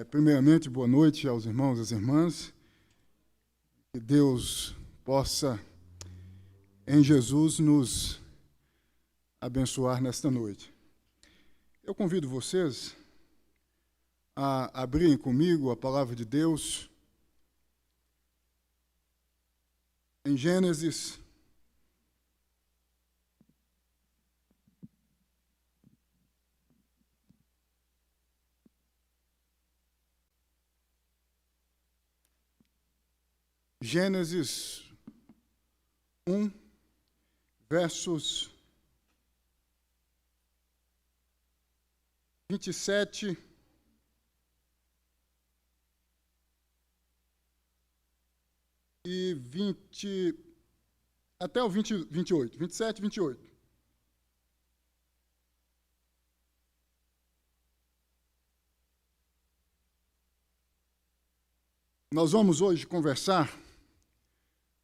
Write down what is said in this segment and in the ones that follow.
Primeiramente, boa noite aos irmãos e às irmãs. Que Deus possa, em Jesus, nos abençoar nesta noite. Eu convido vocês a abrirem comigo a palavra de Deus em Gênesis, Gênesis 1, versos 27 e 20, até o 28, 27 e 28. Nós vamos hoje conversar,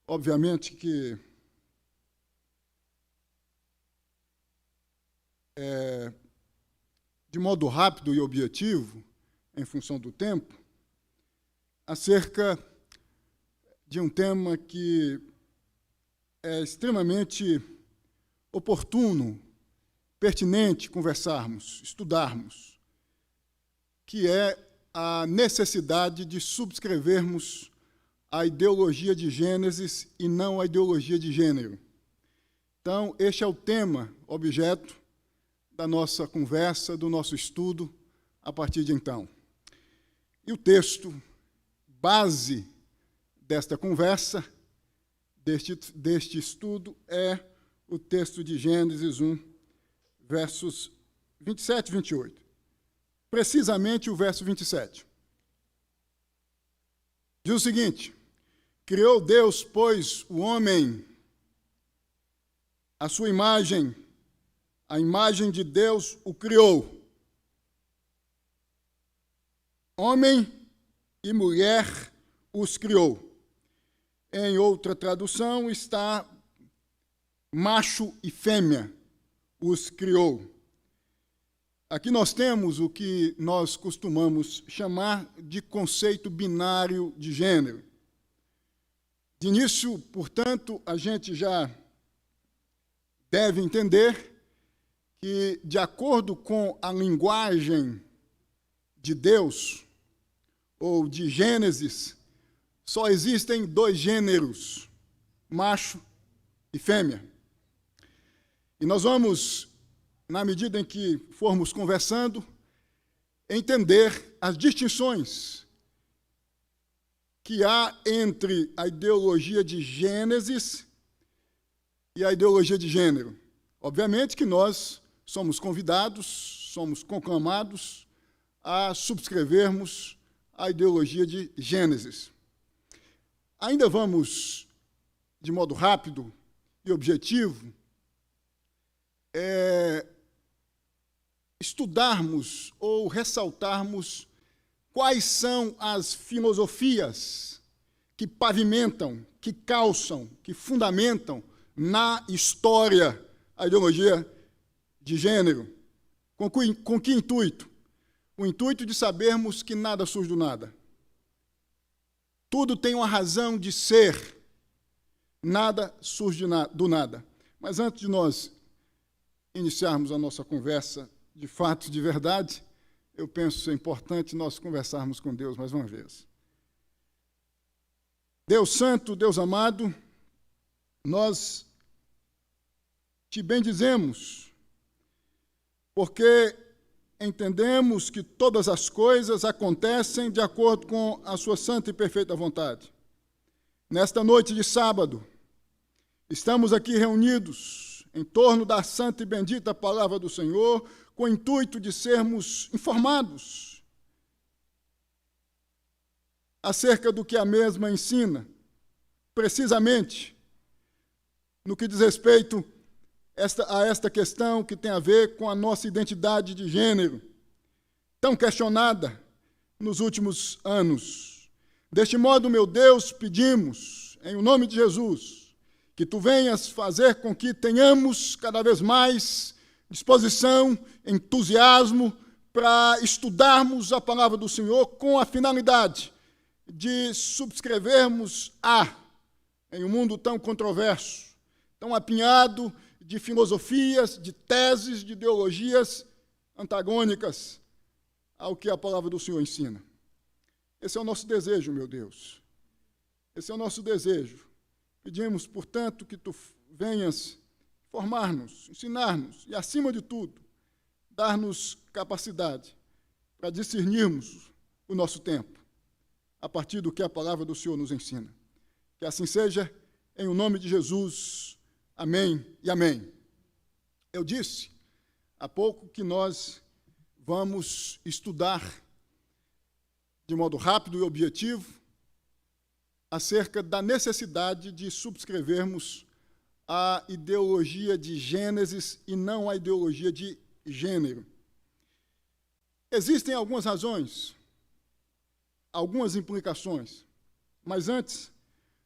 obviamente que de modo rápido e objetivo, em função do tempo, acerca de um tema que é extremamente oportuno, pertinente conversarmos, estudarmos, que é a necessidade de subscrevermos a ideologia de Gênesis e não a ideologia de gênero. Então, este é o tema, objeto da nossa conversa, do nosso estudo, a partir de então. E o texto base desta conversa, deste estudo, é o texto de Gênesis 1, versos 27 e 28. Precisamente o verso 27. Diz o seguinte: criou Deus, pois, o homem, a sua imagem, a imagem de Deus o criou. Homem e mulher os criou. Em outra tradução está macho e fêmea os criou. Aqui nós temos o que nós costumamos chamar de conceito binário de gênero. De início, portanto, a gente já deve entender que, de acordo com a linguagem de Deus, ou de Gênesis, só existem dois gêneros, macho e fêmea. E nós vamos, na medida em que formos conversando, entender as distinções que há entre a ideologia de Gênesis e a ideologia de gênero. Obviamente que nós somos convidados, somos conclamados a subscrevermos a ideologia de Gênesis. Ainda vamos, de modo rápido e objetivo, estudarmos ou ressaltarmos quais são as filosofias que pavimentam, que calçam, que fundamentam na história a ideologia de gênero. Com que intuito? O intuito de sabermos que nada surge do nada. Tudo tem uma razão de ser. Nada surge do nada. Mas antes de nós iniciarmos a nossa conversa de fato, de verdade, eu penso ser importante nós conversarmos com Deus mais uma vez. Deus Santo, Deus amado, nós te bendizemos, porque entendemos que todas as coisas acontecem de acordo com a sua santa e perfeita vontade. Nesta noite de sábado, estamos aqui reunidos em torno da santa e bendita palavra do Senhor, com o intuito de sermos informados acerca do que a mesma ensina, precisamente no que diz respeito a esta questão que tem a ver com a nossa identidade de gênero, tão questionada nos últimos anos. Deste modo, meu Deus, pedimos, em o nome de Jesus, que Tu venhas fazer com que tenhamos cada vez mais disposição, entusiasmo, para estudarmos a palavra do Senhor com a finalidade de subscrevermos em um mundo tão controverso, tão apinhado de filosofias, de teses, de ideologias antagônicas ao que a palavra do Senhor ensina. Esse é o nosso desejo, meu Deus. Esse é o nosso desejo. Pedimos, portanto, que Tu venhas formar-nos, ensinar-nos e, acima de tudo, dar-nos capacidade para discernirmos o nosso tempo, a partir do que a palavra do Senhor nos ensina. Que assim seja, em o nome de Jesus. Amém e amém. Eu disse há pouco que nós vamos estudar de modo rápido e objetivo acerca da necessidade de subscrevermos a ideologia de Gênesis e não a ideologia de gênero. Existem algumas razões, algumas implicações, mas antes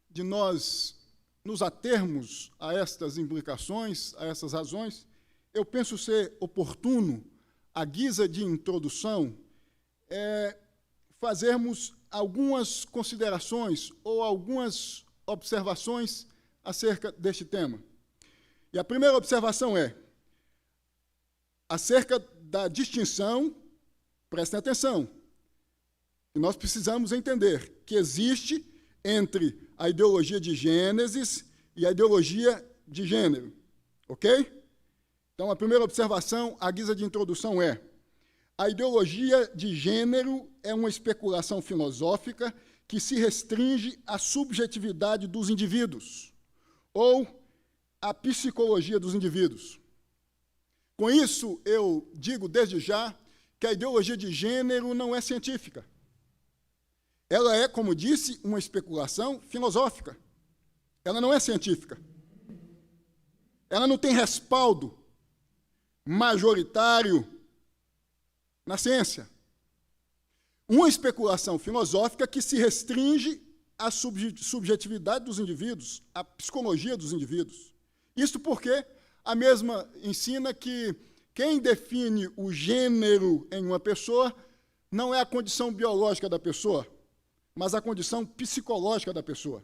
de nós nos atermos a estas implicações, a essas razões, eu penso ser oportuno, à guisa de introdução, fazermos algumas considerações ou algumas observações acerca deste tema. E a primeira observação é acerca da distinção, prestem atenção, que nós precisamos entender que existe entre a ideologia de Gênesis e a ideologia de gênero, ok? Então, a primeira observação, à guisa de introdução, é: a ideologia de gênero é uma especulação filosófica que se restringe à subjetividade dos indivíduos, ou à psicologia dos indivíduos. Com isso, eu digo desde já que a ideologia de gênero não é científica. Ela é, como disse, uma especulação filosófica. Ela não é científica. Ela não tem respaldo majoritário na ciência. Uma especulação filosófica que se restringe à subjetividade dos indivíduos, à psicologia dos indivíduos. Isto porque a mesma ensina que quem define o gênero em uma pessoa não é a condição biológica da pessoa, mas a condição psicológica da pessoa.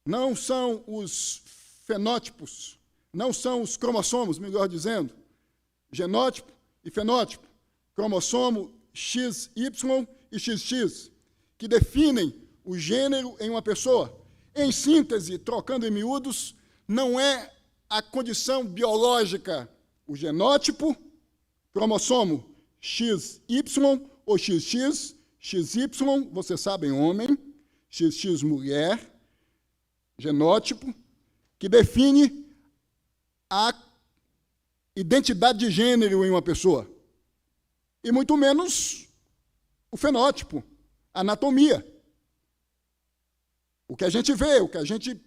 Não são os fenótipos, não são os cromossomos, melhor dizendo, genótipo e fenótipo, cromossomo XY e XX, que definem o gênero em uma pessoa. Em síntese, trocando em miúdos, não é a condição biológica, o genótipo, cromossomo XY ou XX, XY, vocês sabem, homem, XX, mulher, genótipo, que define a identidade de gênero em uma pessoa. E muito menos o fenótipo, a anatomia. O que a gente vê, o que a gente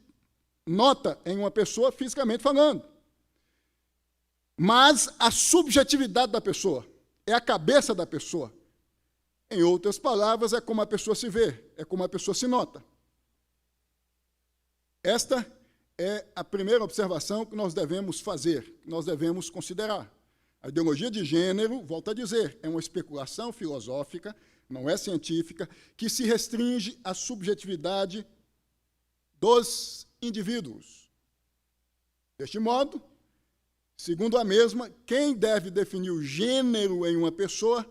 nota em uma pessoa fisicamente falando. Mas a subjetividade da pessoa, é a cabeça da pessoa. Em outras palavras, é como a pessoa se vê, é como a pessoa se nota. Esta é a primeira observação que nós devemos fazer, que nós devemos considerar. A ideologia de gênero, volto a dizer, é uma especulação filosófica, não é científica, que se restringe à subjetividade dos indivíduos. Deste modo, segundo a mesma, quem deve definir o gênero em uma pessoa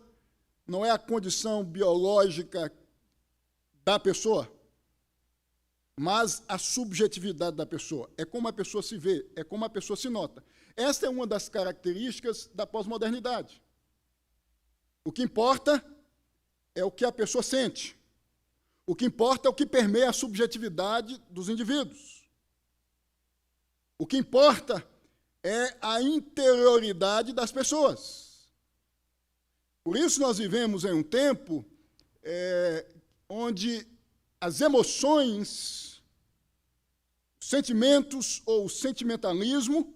não é a condição biológica da pessoa, mas a subjetividade da pessoa. É como a pessoa se vê, é como a pessoa se nota. Esta é uma das características da pós-modernidade. O que importa é o que a pessoa sente. O que importa é o que permeia a subjetividade dos indivíduos. O que importa é a interioridade das pessoas. Por isso nós vivemos em um tempo onde as emoções, sentimentos ou sentimentalismo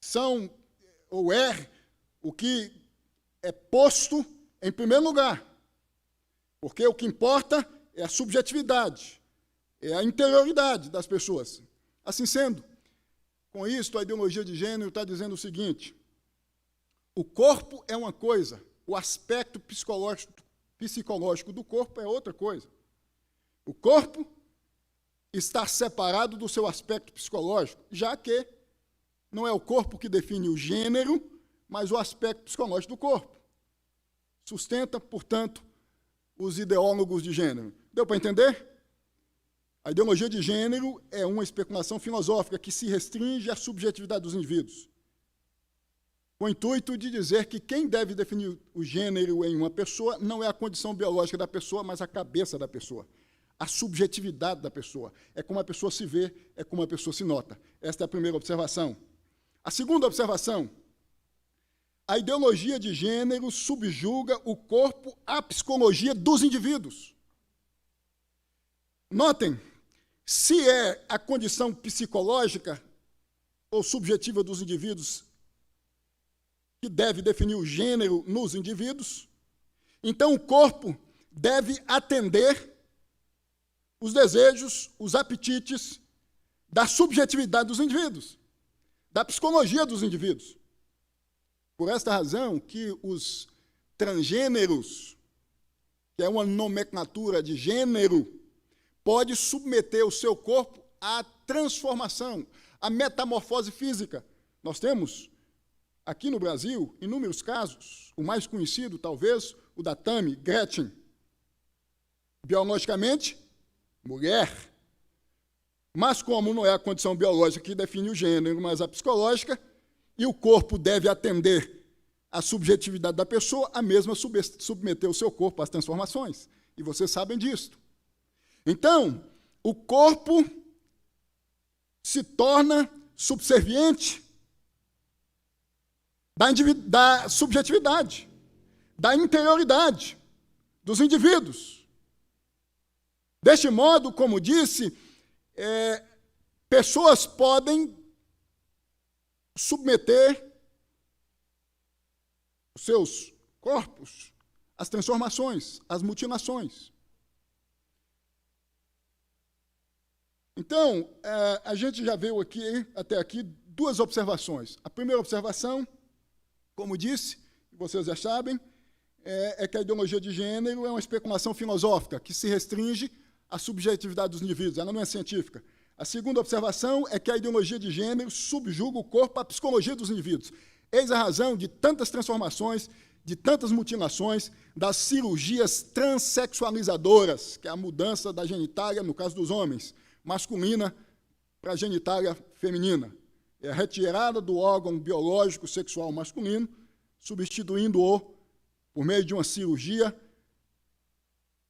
são, ou é, o que é posto em primeiro lugar. Porque o que importa é a subjetividade, é a interioridade das pessoas. Assim sendo, com isso, a ideologia de gênero está dizendo o seguinte: O corpo é uma coisa, o aspecto psicológico do corpo é outra coisa. O corpo está separado do seu aspecto psicológico, já que não é o corpo que define o gênero, mas o aspecto psicológico do corpo. Sustenta, portanto, os ideólogos de gênero. Deu para entender? A ideologia de gênero é uma especulação filosófica que se restringe à subjetividade dos indivíduos, com o intuito de dizer que quem deve definir o gênero em uma pessoa não é a condição biológica da pessoa, mas a cabeça da pessoa, a subjetividade da pessoa. É como a pessoa se vê, é como a pessoa se nota. Esta é a primeira observação. A segunda observação: a ideologia de gênero subjuga o corpo à psicologia dos indivíduos. Notem, se é a condição psicológica ou subjetiva dos indivíduos que deve definir o gênero nos indivíduos, então o corpo deve atender os desejos, os apetites da subjetividade dos indivíduos, da psicologia dos indivíduos. Por esta razão que os transgêneros, que é uma nomenclatura de gênero, pode submeter o seu corpo à transformação, à metamorfose física. Nós temos, aqui no Brasil, inúmeros casos, o mais conhecido, talvez, o da Tammy Gretchen. Biologicamente, mulher. Mas como não é a condição biológica que define o gênero, mas a psicológica, e o corpo deve atender à subjetividade da pessoa, a mesma submeter o seu corpo às transformações. E vocês sabem disso. Então, o corpo se torna subserviente da subjetividade, da interioridade dos indivíduos. Deste modo, como disse, pessoas podem submeter os seus corpos às transformações, às mutilações. Então, a gente já viu até aqui duas observações. A primeira observação, como disse, vocês já sabem, é que a ideologia de gênero é uma especulação filosófica que se restringe à subjetividade dos indivíduos, ela não é científica. A segunda observação é que a ideologia de gênero subjuga o corpo à psicologia dos indivíduos. Eis a razão de tantas transformações, de tantas mutilações, das cirurgias transexualizadoras, que é a mudança da genitália, no caso dos homens, masculina para a genitália feminina. É a retirada do órgão biológico sexual masculino, substituindo-o, por meio de uma cirurgia,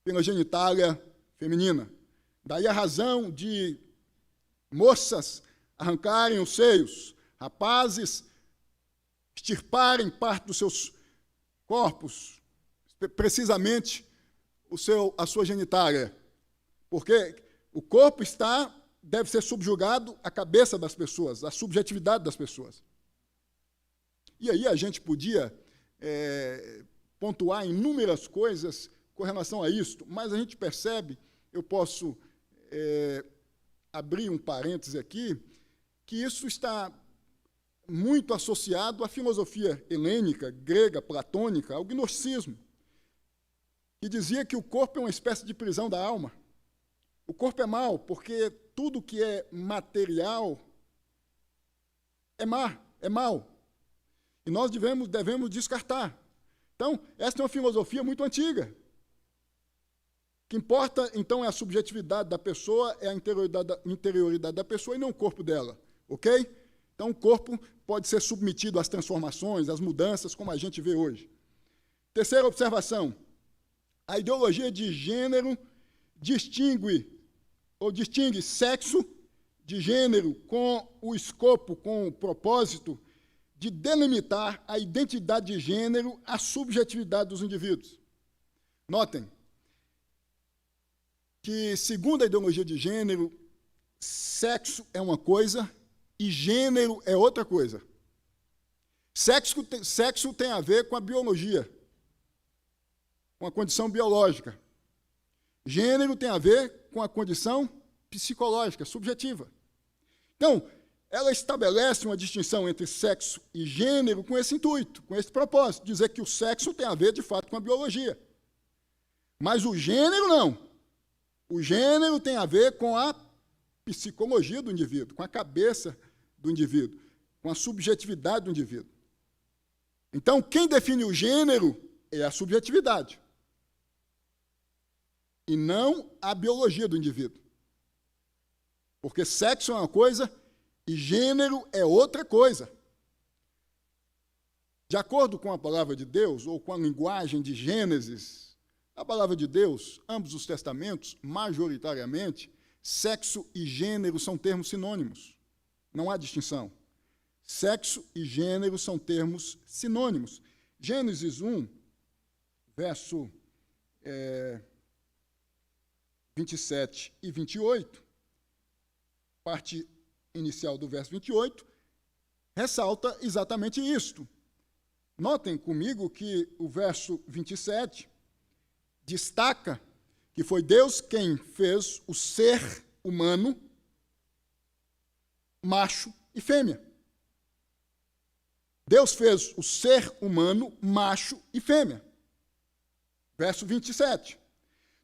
pela genitália feminina. Daí a razão de moças arrancarem os seios, rapazes extirparem parte dos seus corpos, precisamente a sua genitália. Porque o corpo deve ser subjugado à cabeça das pessoas, à subjetividade das pessoas. E aí a gente podia pontuar inúmeras coisas com relação a isto, mas a gente percebe, eu posso abrir um parêntese aqui, que isso está muito associado à filosofia helênica, grega, platônica, ao gnosticismo, que dizia que o corpo é uma espécie de prisão da alma. O corpo é mau, porque tudo que é material é mau. E nós devemos descartar. Então, esta é uma filosofia muito antiga. O que importa, então, é a subjetividade da pessoa, é a interioridade da pessoa e não o corpo dela. Ok? Então, o corpo pode ser submetido às transformações, às mudanças, como a gente vê hoje. Terceira observação. A ideologia de gênero distingue sexo de gênero com o escopo, com o propósito de delimitar a identidade de gênero à subjetividade dos indivíduos. Notem que, segundo a ideologia de gênero, sexo é uma coisa e gênero é outra coisa. Sexo tem a ver com a biologia, com a condição biológica. Gênero tem a ver com a condição psicológica, subjetiva. Então, ela estabelece uma distinção entre sexo e gênero com esse intuito, com esse propósito, dizer que o sexo tem a ver, de fato, com a biologia. Mas o gênero não. O gênero tem a ver com a psicologia do indivíduo, com a cabeça do indivíduo, com a subjetividade do indivíduo. Então, quem define o gênero é a subjetividade, e não a biologia do indivíduo. Porque sexo é uma coisa e gênero é outra coisa. De acordo com a palavra de Deus, ou com a linguagem de Gênesis, a palavra de Deus, ambos os testamentos, majoritariamente, sexo e gênero são termos sinônimos. Não há distinção. Sexo e gênero são termos sinônimos. Gênesis 1, verso 27 e 28, parte inicial do verso 28, ressalta exatamente isto. Notem comigo que o verso 27 destaca que foi Deus quem fez o ser humano, macho e fêmea. Deus fez o ser humano, macho e fêmea. Verso 27.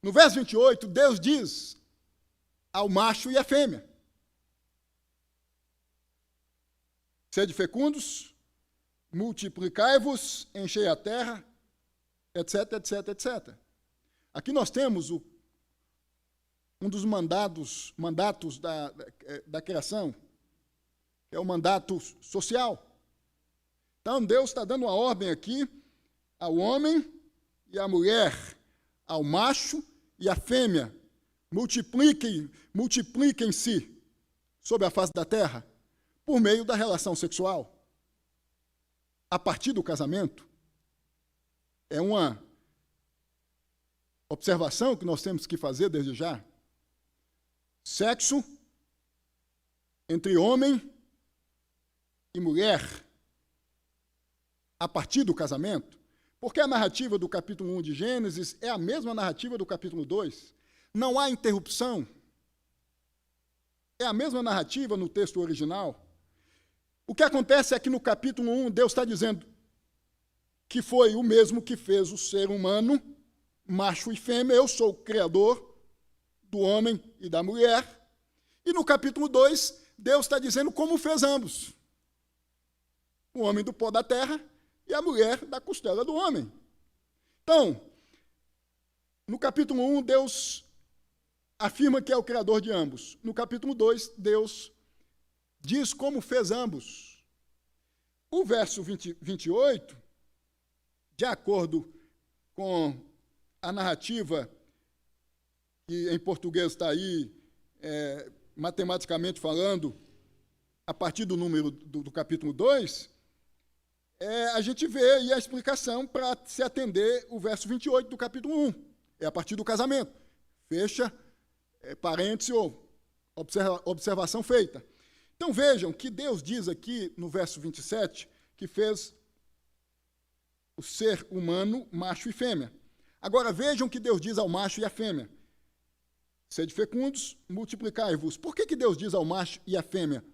No verso 28, Deus diz ao macho e à fêmea: sede fecundos, multiplicai-vos, enchei a terra, etc, etc, etc. Aqui nós temos um dos mandatos da criação, que é o mandato social. Então, Deus está dando uma ordem aqui ao homem e à mulher, ao macho e à fêmea. Multipliquem-se sobre a face da terra por meio da relação sexual. A partir do casamento, é uma observação que nós temos que fazer desde já. Sexo entre homem e mulher, a partir do casamento, porque a narrativa do capítulo 1 de Gênesis é a mesma narrativa do capítulo 2. Não há interrupção. É a mesma narrativa no texto original. O que acontece é que no capítulo 1, Deus está dizendo que foi o mesmo que fez o ser humano, macho e fêmea. Eu sou o criador do homem e da mulher. E no capítulo 2, Deus está dizendo como fez ambos. O homem do pó da terra e a mulher da costela do homem. Então, no capítulo 1, Deus afirma que é o criador de ambos. No capítulo 2, Deus diz como fez ambos. O verso 28, de acordo com a narrativa, que em português está aí, matematicamente falando, a partir do número do capítulo 2, a gente vê aí a explicação para se atender o verso 28 do capítulo 1. É a partir do casamento. Fecha, parêntese ou observação feita. Então vejam que Deus diz aqui no verso 27 que fez o ser humano, macho e fêmea. Agora vejam que Deus diz ao macho e à fêmea: sede fecundos, multiplicai-vos. Por que Deus diz ao macho e à fêmea: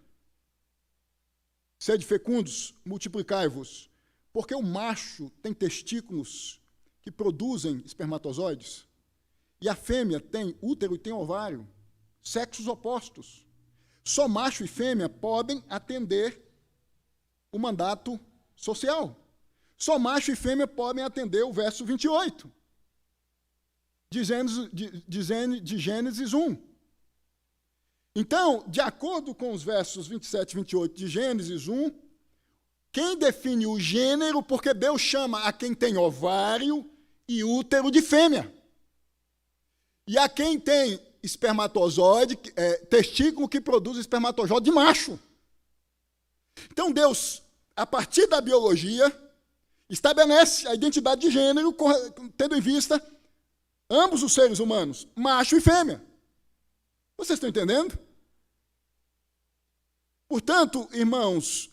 sede fecundos, multiplicai-vos? Porque o macho tem testículos que produzem espermatozoides, e a fêmea tem útero e tem ovário, sexos opostos. Só macho e fêmea podem atender o mandato social. Só macho e fêmea podem atender o verso 28 de Gênesis 1. Então, de acordo com os versos 27 e 28 de Gênesis 1, quem define o gênero, porque Deus chama a quem tem ovário e útero de fêmea, e a quem tem espermatozoide, testículo que produz espermatozoide de macho. Então Deus, a partir da biologia, estabelece a identidade de gênero, tendo em vista ambos os seres humanos, macho e fêmea. Vocês estão entendendo? Portanto, irmãos,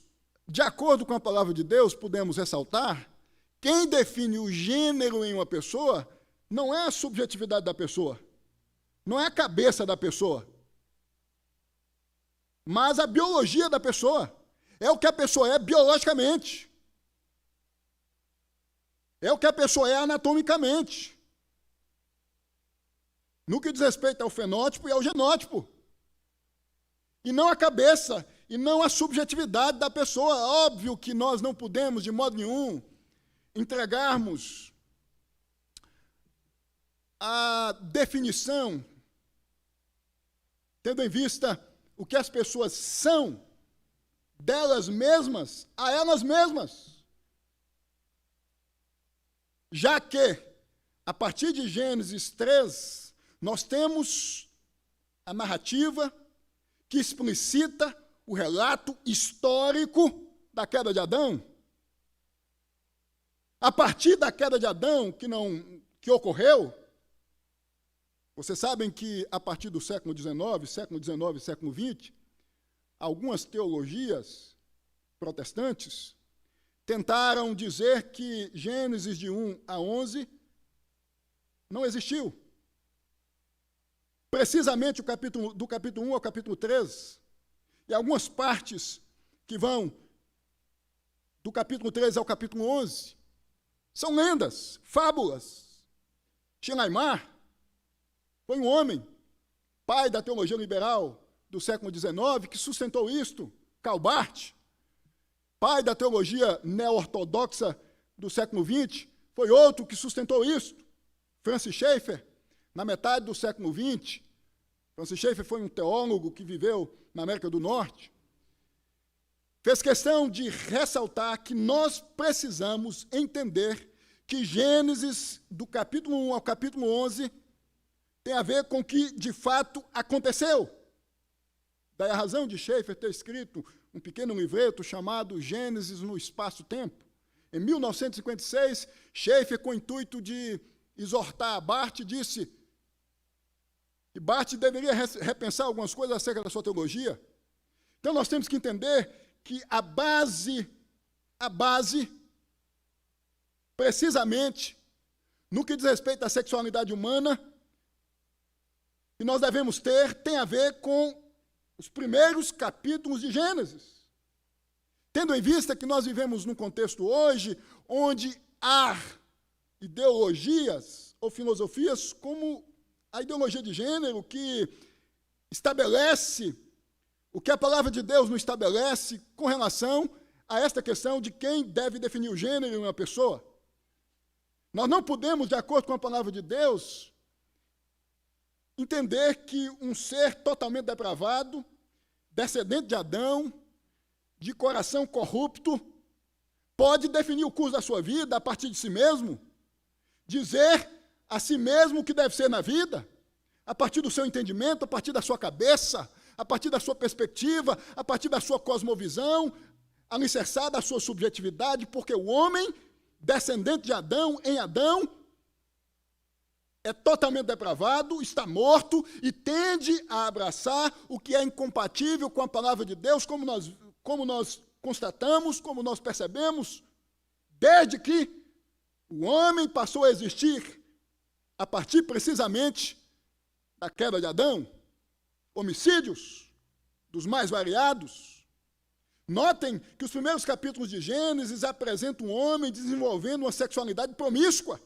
de acordo com a palavra de Deus, podemos ressaltar, quem define o gênero em uma pessoa não é a subjetividade da pessoa, não é a cabeça da pessoa, mas a biologia da pessoa. É o que a pessoa é biologicamente. É o que a pessoa é anatomicamente. No que diz respeito ao fenótipo e ao genótipo. E não a cabeça, e não a subjetividade da pessoa. Óbvio que nós não podemos, de modo nenhum, entregarmos a definição, tendo em vista o que as pessoas são, delas mesmas, a elas mesmas. Já que, a partir de Gênesis 3, nós temos a narrativa que explicita o relato histórico da queda de Adão. A partir da queda de Adão, que ocorreu, vocês sabem que a partir do século XIX e século XX, algumas teologias protestantes tentaram dizer que Gênesis de 1 a 11 não existiu. Precisamente do capítulo 1 ao capítulo 3, e algumas partes que vão do capítulo 3 ao capítulo 11, são lendas, fábulas. Schleiermacher foi um homem, pai da teologia liberal do século XIX, que sustentou isto. Karl Barth, pai da teologia neo-ortodoxa do século XX, foi outro que sustentou isto. Francis Schaeffer, na metade do século XX, Francis Schaeffer foi um teólogo que viveu na América do Norte, fez questão de ressaltar que nós precisamos entender que Gênesis, do capítulo 1 ao capítulo 11, tem a ver com o que, de fato, aconteceu. Daí a razão de Schaeffer ter escrito um pequeno livreto chamado Gênesis no Espaço-Tempo. Em 1956, Schaeffer, com o intuito de exortar Barth, disse que Barth deveria repensar algumas coisas acerca da sua teologia. Então, nós temos que entender que a base, precisamente, no que diz respeito à sexualidade humana, que nós devemos ter, tem a ver com os primeiros capítulos de Gênesis. Tendo em vista que nós vivemos num contexto hoje onde há ideologias ou filosofias como a ideologia de gênero, que estabelece o que a palavra de Deus não estabelece com relação a esta questão de quem deve definir o gênero em uma pessoa. Nós não podemos, de acordo com a palavra de Deus, entender que um ser totalmente depravado, descendente de Adão, de coração corrupto, pode definir o curso da sua vida a partir de si mesmo, dizer a si mesmo o que deve ser na vida, a partir do seu entendimento, a partir da sua cabeça, a partir da sua perspectiva, a partir da sua cosmovisão, alicerçada a sua subjetividade, porque o homem, descendente de Adão, em Adão, é totalmente depravado, está morto e tende a abraçar o que é incompatível com a palavra de Deus, como nós constatamos, como nós percebemos, desde que o homem passou a existir a partir precisamente da queda de Adão, homicídios dos mais variados. Notem que os primeiros capítulos de Gênesis apresentam um homem desenvolvendo uma sexualidade promíscua.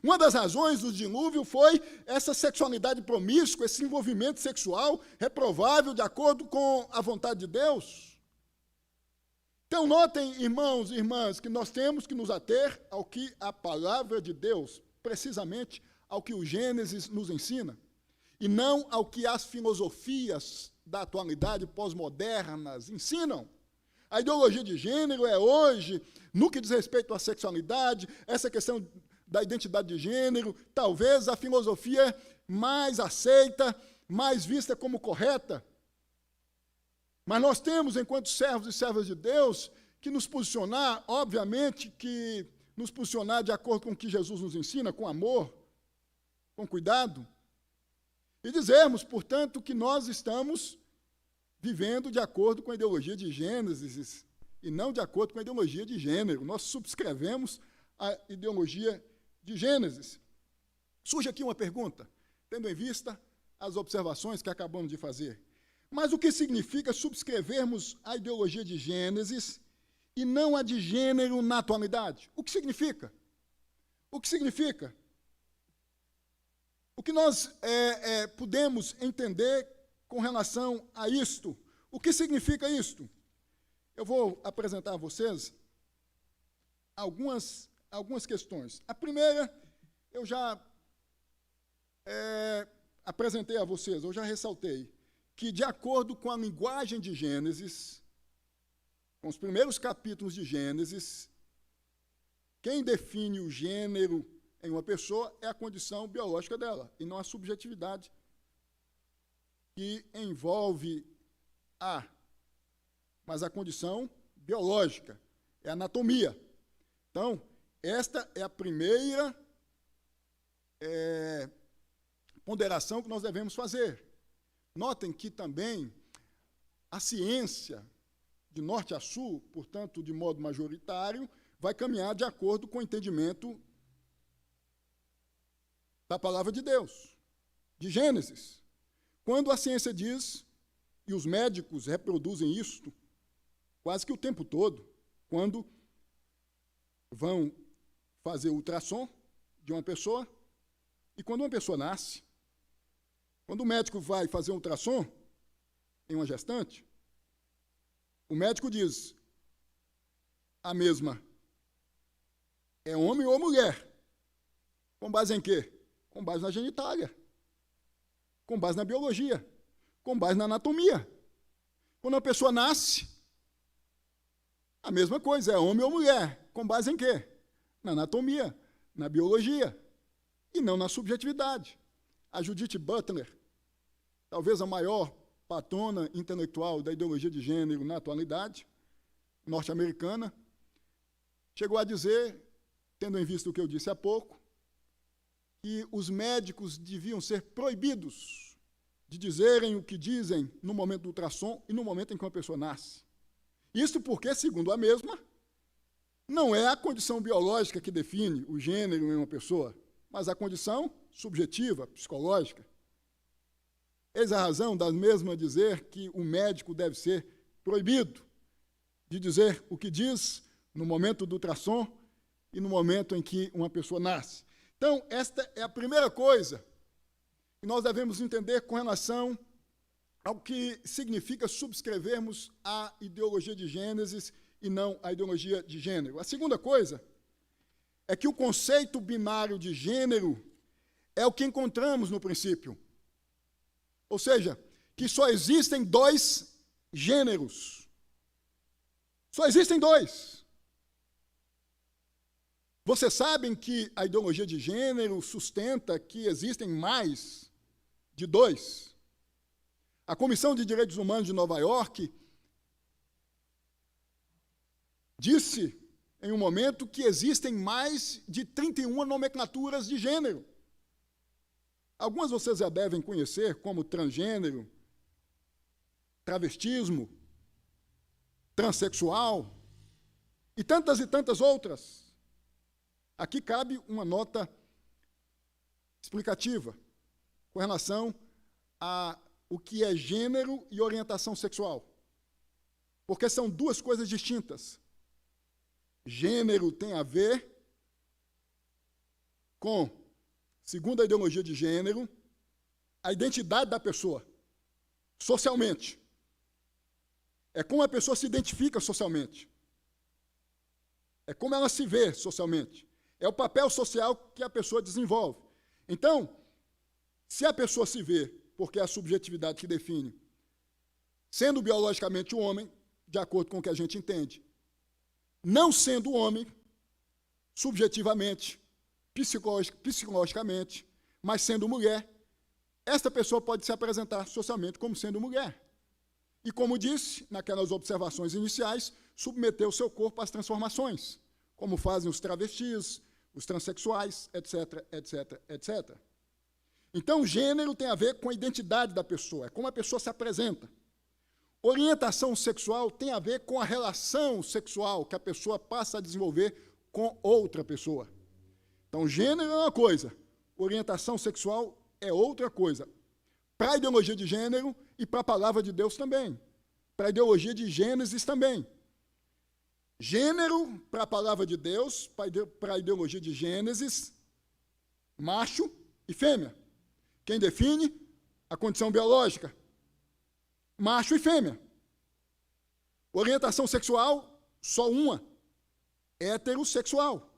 Uma das razões do dilúvio foi essa sexualidade promíscua, esse envolvimento sexual reprovável de acordo com a vontade de Deus. Então, notem, irmãos e irmãs, que nós temos que nos ater ao que a palavra de Deus, precisamente ao que o Gênesis nos ensina, e não ao que as filosofias da atualidade pós-modernas ensinam. A ideologia de gênero é hoje, no que diz respeito à sexualidade, essa questão da identidade de gênero, talvez a filosofia mais aceita, mais vista como correta. Mas nós temos, enquanto servos e servas de Deus, que nos posicionar, obviamente, que nos posicionar de acordo com o que Jesus nos ensina, com amor, com cuidado, e dizermos, portanto, que nós estamos vivendo de acordo com a ideologia de Gênesis e não de acordo com a ideologia de gênero. Nós subscrevemos a ideologia de Gênesis. Surge aqui uma pergunta, tendo em vista as observações que acabamos de fazer. Mas o que significa subscrevermos a ideologia de Gênesis e não a de gênero na atualidade? O que significa? O que significa? O que nós podemos entender com relação a isto? O que significa isto? Eu vou apresentar a vocês algumas questões. A primeira, eu já apresentei a vocês, eu já ressaltei, que, de acordo com a linguagem de Gênesis, com os primeiros capítulos de Gênesis, quem define o gênero em uma pessoa é a condição biológica dela, e não a subjetividade que envolve mas a condição biológica, é a anatomia. Então, esta é a primeira ponderação que nós devemos fazer. Notem que também a ciência, de norte a sul, portanto, de modo majoritário, vai caminhar de acordo com o entendimento da palavra de Deus, de Gênesis. Quando a ciência diz, e os médicos reproduzem isto quase que o tempo todo, quando vão fazer ultrassom de uma pessoa, e quando uma pessoa nasce, quando o médico vai fazer um ultrassom em uma gestante, o médico diz, a mesma é homem ou mulher. Com base em quê? Com base na genitália, com base na biologia, com base na anatomia. Quando a pessoa nasce, a mesma coisa, é homem ou mulher. Com base em quê? Na anatomia, na biologia, e não na subjetividade. A Judith Butler, talvez a maior patrona intelectual da ideologia de gênero na atualidade, norte-americana, chegou a dizer, tendo em vista o que eu disse há pouco, que os médicos deviam ser proibidos de dizerem o que dizem no momento do ultrassom e no momento em que uma pessoa nasce. Isso porque, segundo a mesma, não é a condição biológica que define o gênero em uma pessoa, mas a condição subjetiva, psicológica. Eis a razão da mesma dizer que o médico deve ser proibido de dizer o que diz no momento do ultrassom e no momento em que uma pessoa nasce. Então, esta é a primeira coisa que nós devemos entender com relação ao que significa subscrevermos a ideologia de Gênesis e não a ideologia de gênero. A segunda coisa é que o conceito binário de gênero é o que encontramos no princípio. Ou seja, que só existem dois gêneros. Só existem dois. Vocês sabem que a ideologia de gênero sustenta que existem mais de dois. A Comissão de Direitos Humanos de Nova York disse, em um momento, que existem mais de 31 nomenclaturas de gênero. Algumas vocês já devem conhecer, como transgênero, travestismo, transexual e tantas outras. Aqui cabe uma nota explicativa com relação a o que é gênero e orientação sexual, porque são duas coisas distintas. Gênero tem a ver com, segundo a ideologia de gênero, a identidade da pessoa, socialmente. É como a pessoa se identifica socialmente. É como ela se vê socialmente. É o papel social que a pessoa desenvolve. Então, se a pessoa se vê, porque é a subjetividade que define, sendo biologicamente um homem, de acordo com o que a gente entende, não sendo homem, subjetivamente, psicologicamente, mas sendo mulher, esta pessoa pode se apresentar socialmente como sendo mulher. E, como disse, naquelas observações iniciais, submeter o seu corpo às transformações, como fazem os travestis, os transexuais, etc, etc, etc. Então, gênero tem a ver com a identidade da pessoa, é como a pessoa se apresenta. Orientação sexual tem a ver com a relação sexual que a pessoa passa a desenvolver com outra pessoa. Então, gênero é uma coisa, orientação sexual é outra coisa. para a ideologia de gênero e para a palavra de Deus também, para a ideologia de Gênesis também. Gênero, para a palavra de Deus, para a ideologia de Gênesis, macho e fêmea. Quem define? A condição biológica. Macho e fêmea. Orientação sexual, só uma. Heterossexual.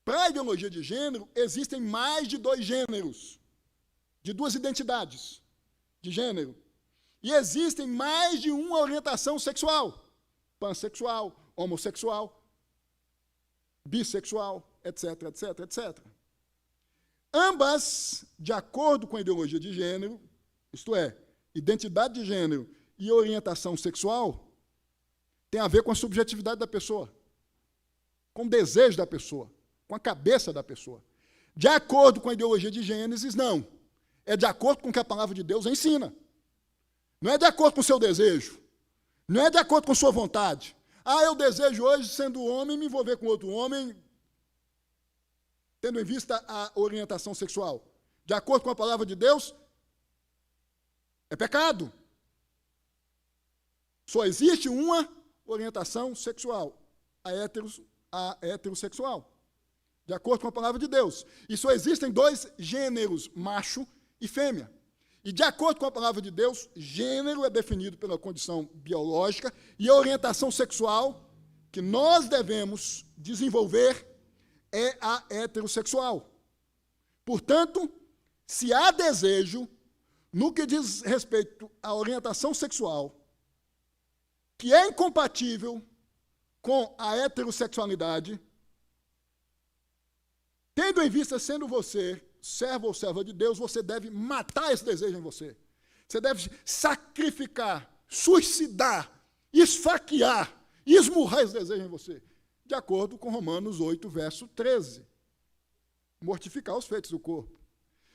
Para a ideologia de gênero, existem mais de 2 gêneros, de 2 identidades de gênero. E existem mais de uma orientação sexual. Pansexual, homossexual, bissexual, etc, etc, etc. Ambas, de acordo com a ideologia de gênero, isto é, identidade de gênero e orientação sexual, tem a ver com a subjetividade da pessoa, com o desejo da pessoa, com a cabeça da pessoa. De acordo com a ideologia de Gênesis, não. É de acordo com o que a palavra de Deus ensina. Não é de acordo com o seu desejo. Não é de acordo com a sua vontade. Eu desejo hoje, sendo homem, me envolver com outro homem, tendo em vista a orientação sexual. De acordo com a palavra de Deus, é pecado. Só existe uma orientação sexual, a heterossexual. De acordo com a palavra de Deus. E só existem 2 gêneros, macho e fêmea. E, de acordo com a palavra de Deus, gênero é definido pela condição biológica e a orientação sexual que nós devemos desenvolver é a heterossexual. Portanto, se há desejo, no que diz respeito à orientação sexual, que é incompatível com a heterossexualidade, tendo em vista sendo você servo ou serva de Deus, você deve matar esse desejo em você. Você deve sacrificar, suicidar, esfaquear, esmurrar esse desejo em você. De acordo com Romanos 8, verso 13. Mortificar os feitos do corpo.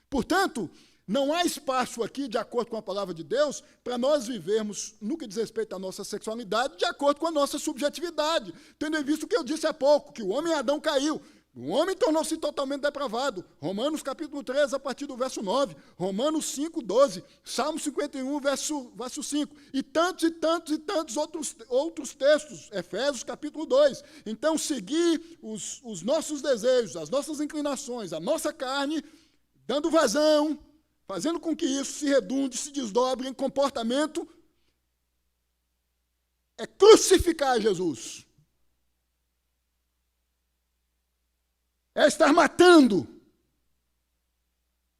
Portanto, não há espaço aqui, de acordo com a palavra de Deus, para nós vivermos, no que diz respeito à nossa sexualidade, de acordo com a nossa subjetividade. Tendo em vista o que eu disse há pouco, que o homem Adão caiu. O homem tornou-se totalmente depravado. Romanos capítulo 3, a partir do verso 9. Romanos 5, 12. Salmo 51, verso 5. E tantos outros textos. Efésios capítulo 2. Então, seguir os nossos desejos, as nossas inclinações, a nossa carne, dando vazão, fazendo com que isso se redunde, se desdobre em comportamento, é crucificar Jesus. É estar matando,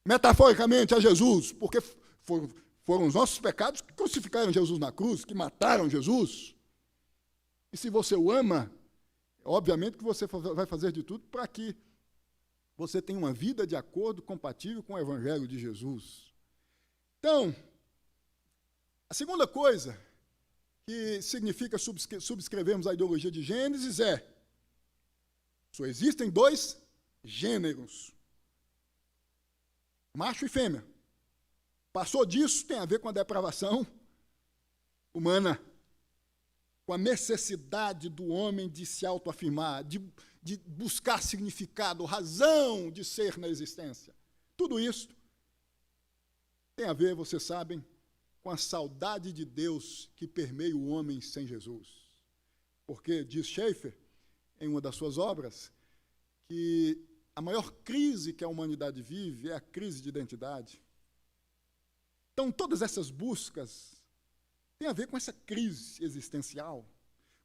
metaforicamente, a Jesus, porque foram os nossos pecados que crucificaram Jesus na cruz, que mataram Jesus. E se você o ama, obviamente que você vai fazer de tudo para que você tenha uma vida de acordo, compatível com o Evangelho de Jesus. Então, a segunda coisa que significa subscrevermos a ideologia de Gênesis é: só existem 2 gêneros, macho e fêmea. Passou disso, tem a ver com a depravação humana, com a necessidade do homem de se autoafirmar, de buscar significado, razão de ser na existência. Tudo isso tem a ver, vocês sabem, com a saudade de Deus que permeia o homem sem Jesus. Porque, diz Schaeffer, em uma das suas obras, que a maior crise que a humanidade vive é a crise de identidade. Então, todas essas buscas têm a ver com essa crise existencial,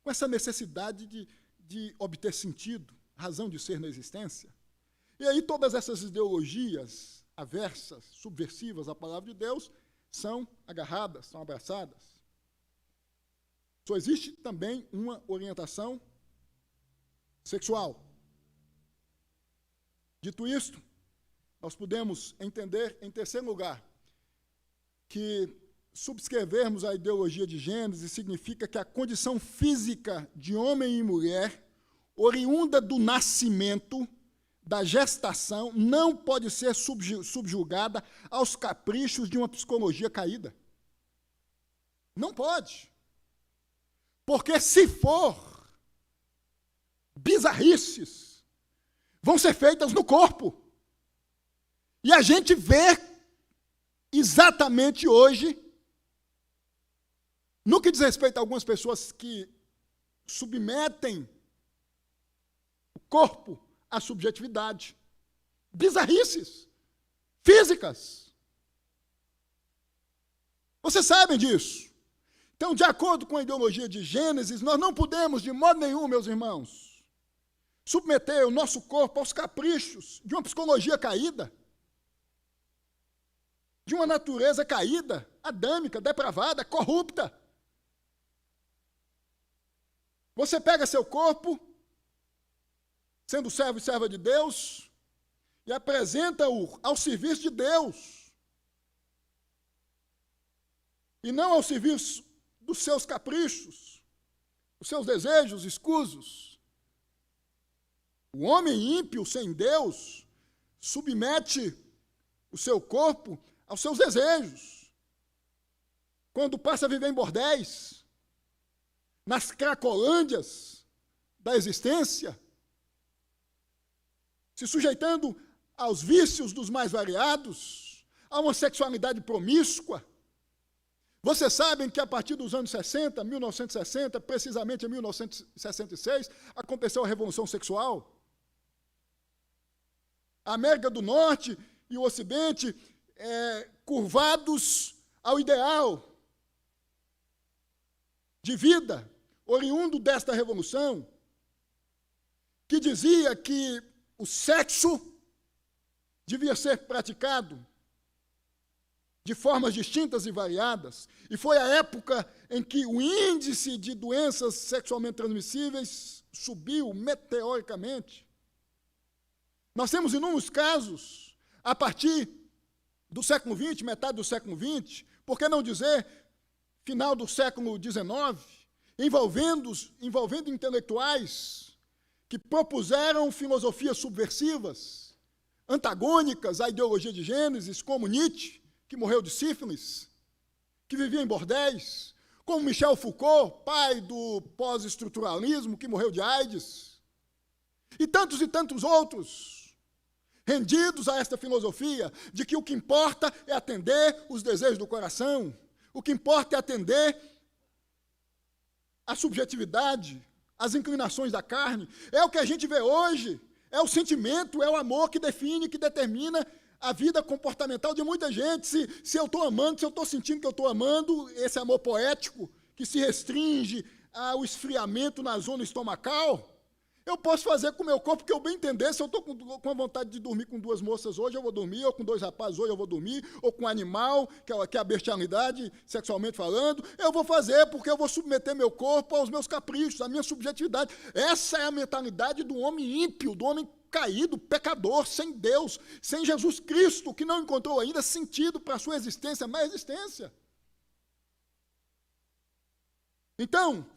com essa necessidade de obter sentido, razão de ser na existência. E aí todas essas ideologias aversas, subversivas à palavra de Deus, são agarradas, são abraçadas. Só existe também uma orientação sexual. Dito isto, nós podemos entender, em terceiro lugar, que subscrevermos a ideologia de Gênesis significa que a condição física de homem e mulher, oriunda do nascimento, da gestação, não pode ser subjugada aos caprichos de uma psicologia caída. Não pode. Porque se for, bizarrices vão ser feitas no corpo. E a gente vê exatamente hoje, no que diz respeito a algumas pessoas que submetem o corpo à subjetividade. Bizarrices físicas. Vocês sabem disso. Então, de acordo com a ideologia de Gênesis, nós não podemos, de modo nenhum, meus irmãos, submeter o nosso corpo aos caprichos de uma psicologia caída, de uma natureza caída, adâmica, depravada, corrupta. Você pega seu corpo, sendo servo e serva de Deus, e apresenta-o ao serviço de Deus, e não ao serviço dos seus caprichos, dos seus desejos escusos. O homem ímpio, sem Deus, submete o seu corpo aos seus desejos. Quando passa a viver em bordéis, nas cracolândias da existência, se sujeitando aos vícios dos mais variados, a uma sexualidade promíscua. Vocês sabem que a partir dos anos 60, 1960, precisamente em 1966, aconteceu a Revolução Sexual. A América do Norte e o Ocidente curvados ao ideal de vida oriundo desta revolução, que dizia que o sexo devia ser praticado de formas distintas e variadas, e foi a época em que o índice de doenças sexualmente transmissíveis subiu meteoricamente. Nós temos inúmeros casos, a partir do século XX, metade do século XX, por que não dizer final do século XIX, envolvendo intelectuais que propuseram filosofias subversivas, antagônicas à ideologia de Gênesis, como Nietzsche, que morreu de sífilis, que vivia em bordéis, como Michel Foucault, pai do pós-estruturalismo, que morreu de AIDS, e tantos outros, rendidos a esta filosofia de que o que importa é atender os desejos do coração, o que importa é atender a subjetividade, as inclinações da carne. É o que a gente vê hoje, é o sentimento, é o amor que define, que determina a vida comportamental de muita gente. Se eu estou amando, se eu estou sentindo que eu estou amando, esse amor poético que se restringe ao esfriamento na zona estomacal, eu posso fazer com o meu corpo o que eu bem entender. Se eu estou com a vontade de dormir com 2 moças hoje, eu vou dormir, ou com 2 rapazes hoje eu vou dormir, ou com um animal, que é a bestialidade, sexualmente falando, eu vou fazer, porque eu vou submeter meu corpo aos meus caprichos, à minha subjetividade. Essa é a mentalidade do homem ímpio, do homem caído, pecador, sem Deus, sem Jesus Cristo, que não encontrou ainda sentido para a sua existência, má existência. Então,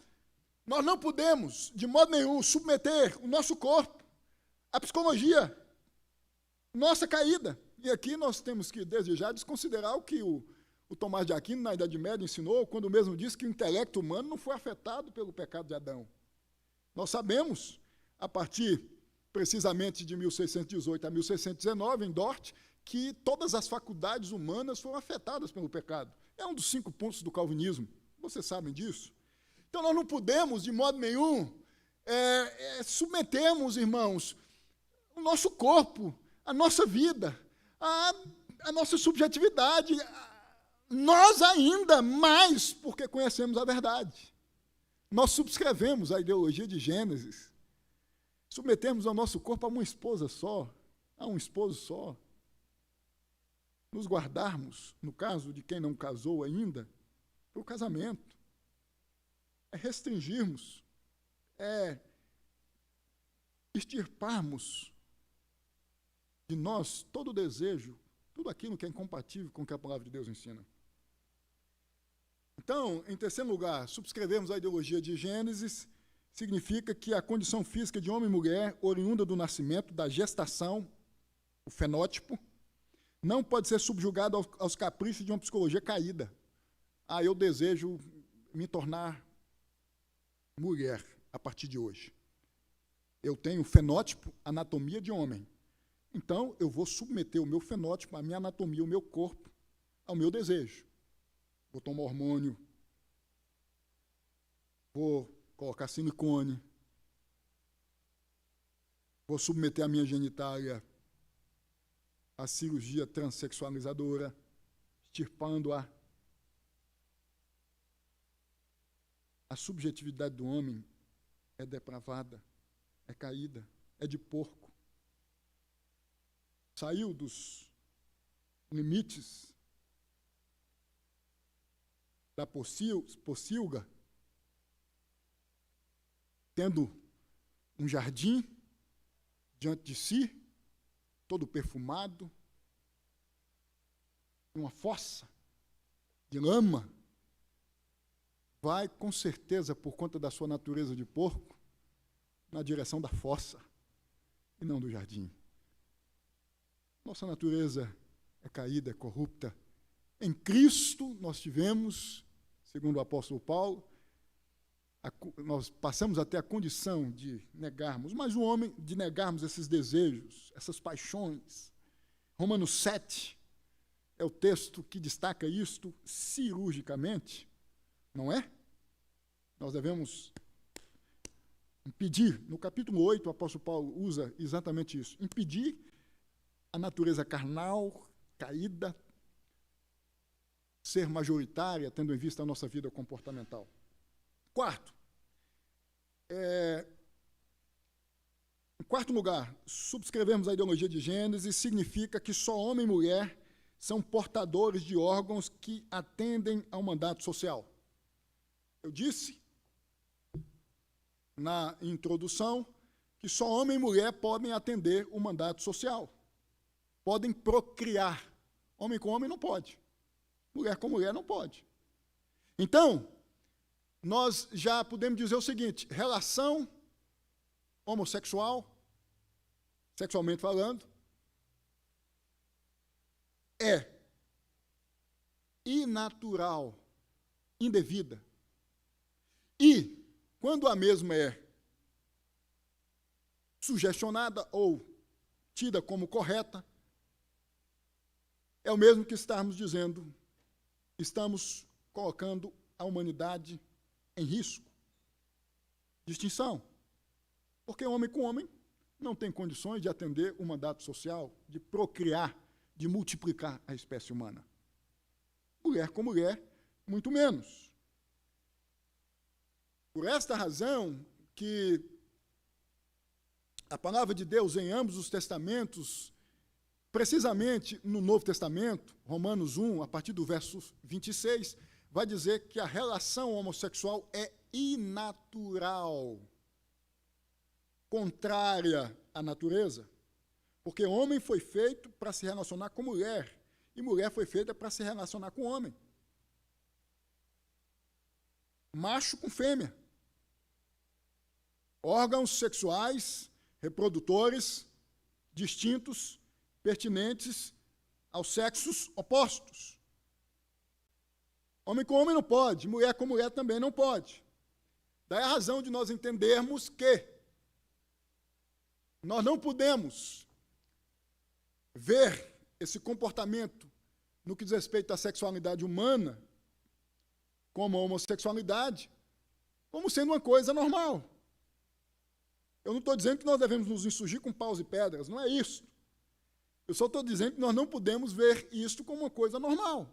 nós não podemos, de modo nenhum, submeter o nosso corpo à psicologia nossa caída. E aqui nós temos que, desde já, desconsiderar o que o Tomás de Aquino, na Idade Média, ensinou, quando mesmo disse que o intelecto humano não foi afetado pelo pecado de Adão. Nós sabemos, a partir, precisamente, de 1618 a 1619, em Dort, que todas as faculdades humanas foram afetadas pelo pecado. É um dos 5 pontos do calvinismo. Vocês sabem disso? Então, nós não podemos, de modo nenhum, submetermos, irmãos, o nosso corpo, a nossa vida, a nossa subjetividade, nós ainda mais, porque conhecemos a verdade. Nós subscrevemos a ideologia de Gênesis, submetemos o nosso corpo a uma esposa só, a um esposo só, nos guardarmos, no caso de quem não casou ainda, para o casamento. É restringirmos, é extirparmos de nós todo o desejo, tudo aquilo que é incompatível com o que a palavra de Deus ensina. Então, em terceiro lugar, subscrevermos a ideologia de Gênesis significa que a condição física de homem e mulher, oriunda do nascimento, da gestação, o fenótipo, não pode ser subjugada aos caprichos de uma psicologia caída. Eu desejo me tornar mulher a partir de hoje. Eu tenho fenótipo, anatomia de homem. Então, eu vou submeter o meu fenótipo, a minha anatomia, o meu corpo, ao meu desejo. Vou tomar hormônio, vou colocar silicone, vou submeter a minha genitália à cirurgia transexualizadora, extirpando-a. A subjetividade do homem é depravada, é caída, é de porco. Saiu dos limites da pocilga, tendo um jardim diante de si, todo perfumado, uma fossa de lama, vai, com certeza, por conta da sua natureza de porco, na direção da fossa e não do jardim. Nossa natureza é caída, é corrupta. Em Cristo nós tivemos, segundo o apóstolo Paulo, nós passamos até a condição de negarmos, mas o homem, de negarmos esses desejos, essas paixões. Romanos 7 é o texto que destaca isto cirurgicamente, não é? Nós devemos impedir, no capítulo 8, o apóstolo Paulo usa exatamente isso, impedir a natureza carnal, caída, ser majoritária, tendo em vista a nossa vida comportamental. Quarto, em quarto lugar, subscrevermos a ideologia de Gênesis significa que só homem e mulher são portadores de órgãos que atendem ao mandato social. Eu disse na introdução que só homem e mulher podem atender o mandato social, podem procriar. Homem com homem não pode, mulher com mulher não pode. Então, nós já podemos dizer o seguinte: relação homossexual, sexualmente falando, é inatural, indevida. E, quando a mesma é sugestionada ou tida como correta, é o mesmo que estarmos dizendo, estamos colocando a humanidade em risco. Distinção. Porque homem com homem não tem condições de atender o mandato social, de procriar, de multiplicar a espécie humana. Mulher com mulher, muito menos. Por esta razão que a palavra de Deus em ambos os testamentos, precisamente no Novo Testamento, Romanos 1, a partir do verso 26, vai dizer que a relação homossexual é inatural, contrária à natureza, porque homem foi feito para se relacionar com mulher, e mulher foi feita para se relacionar com homem. Macho com fêmea. Órgãos sexuais, reprodutores, distintos, pertinentes aos sexos opostos. Homem com homem não pode, mulher com mulher também não pode. Daí a razão de nós entendermos que nós não podemos ver esse comportamento no que diz respeito à sexualidade humana, como a homossexualidade, como sendo uma coisa normal. Eu não estou dizendo que nós devemos nos insurgir com paus e pedras, não é isso. Eu só estou dizendo que nós não podemos ver isto como uma coisa normal,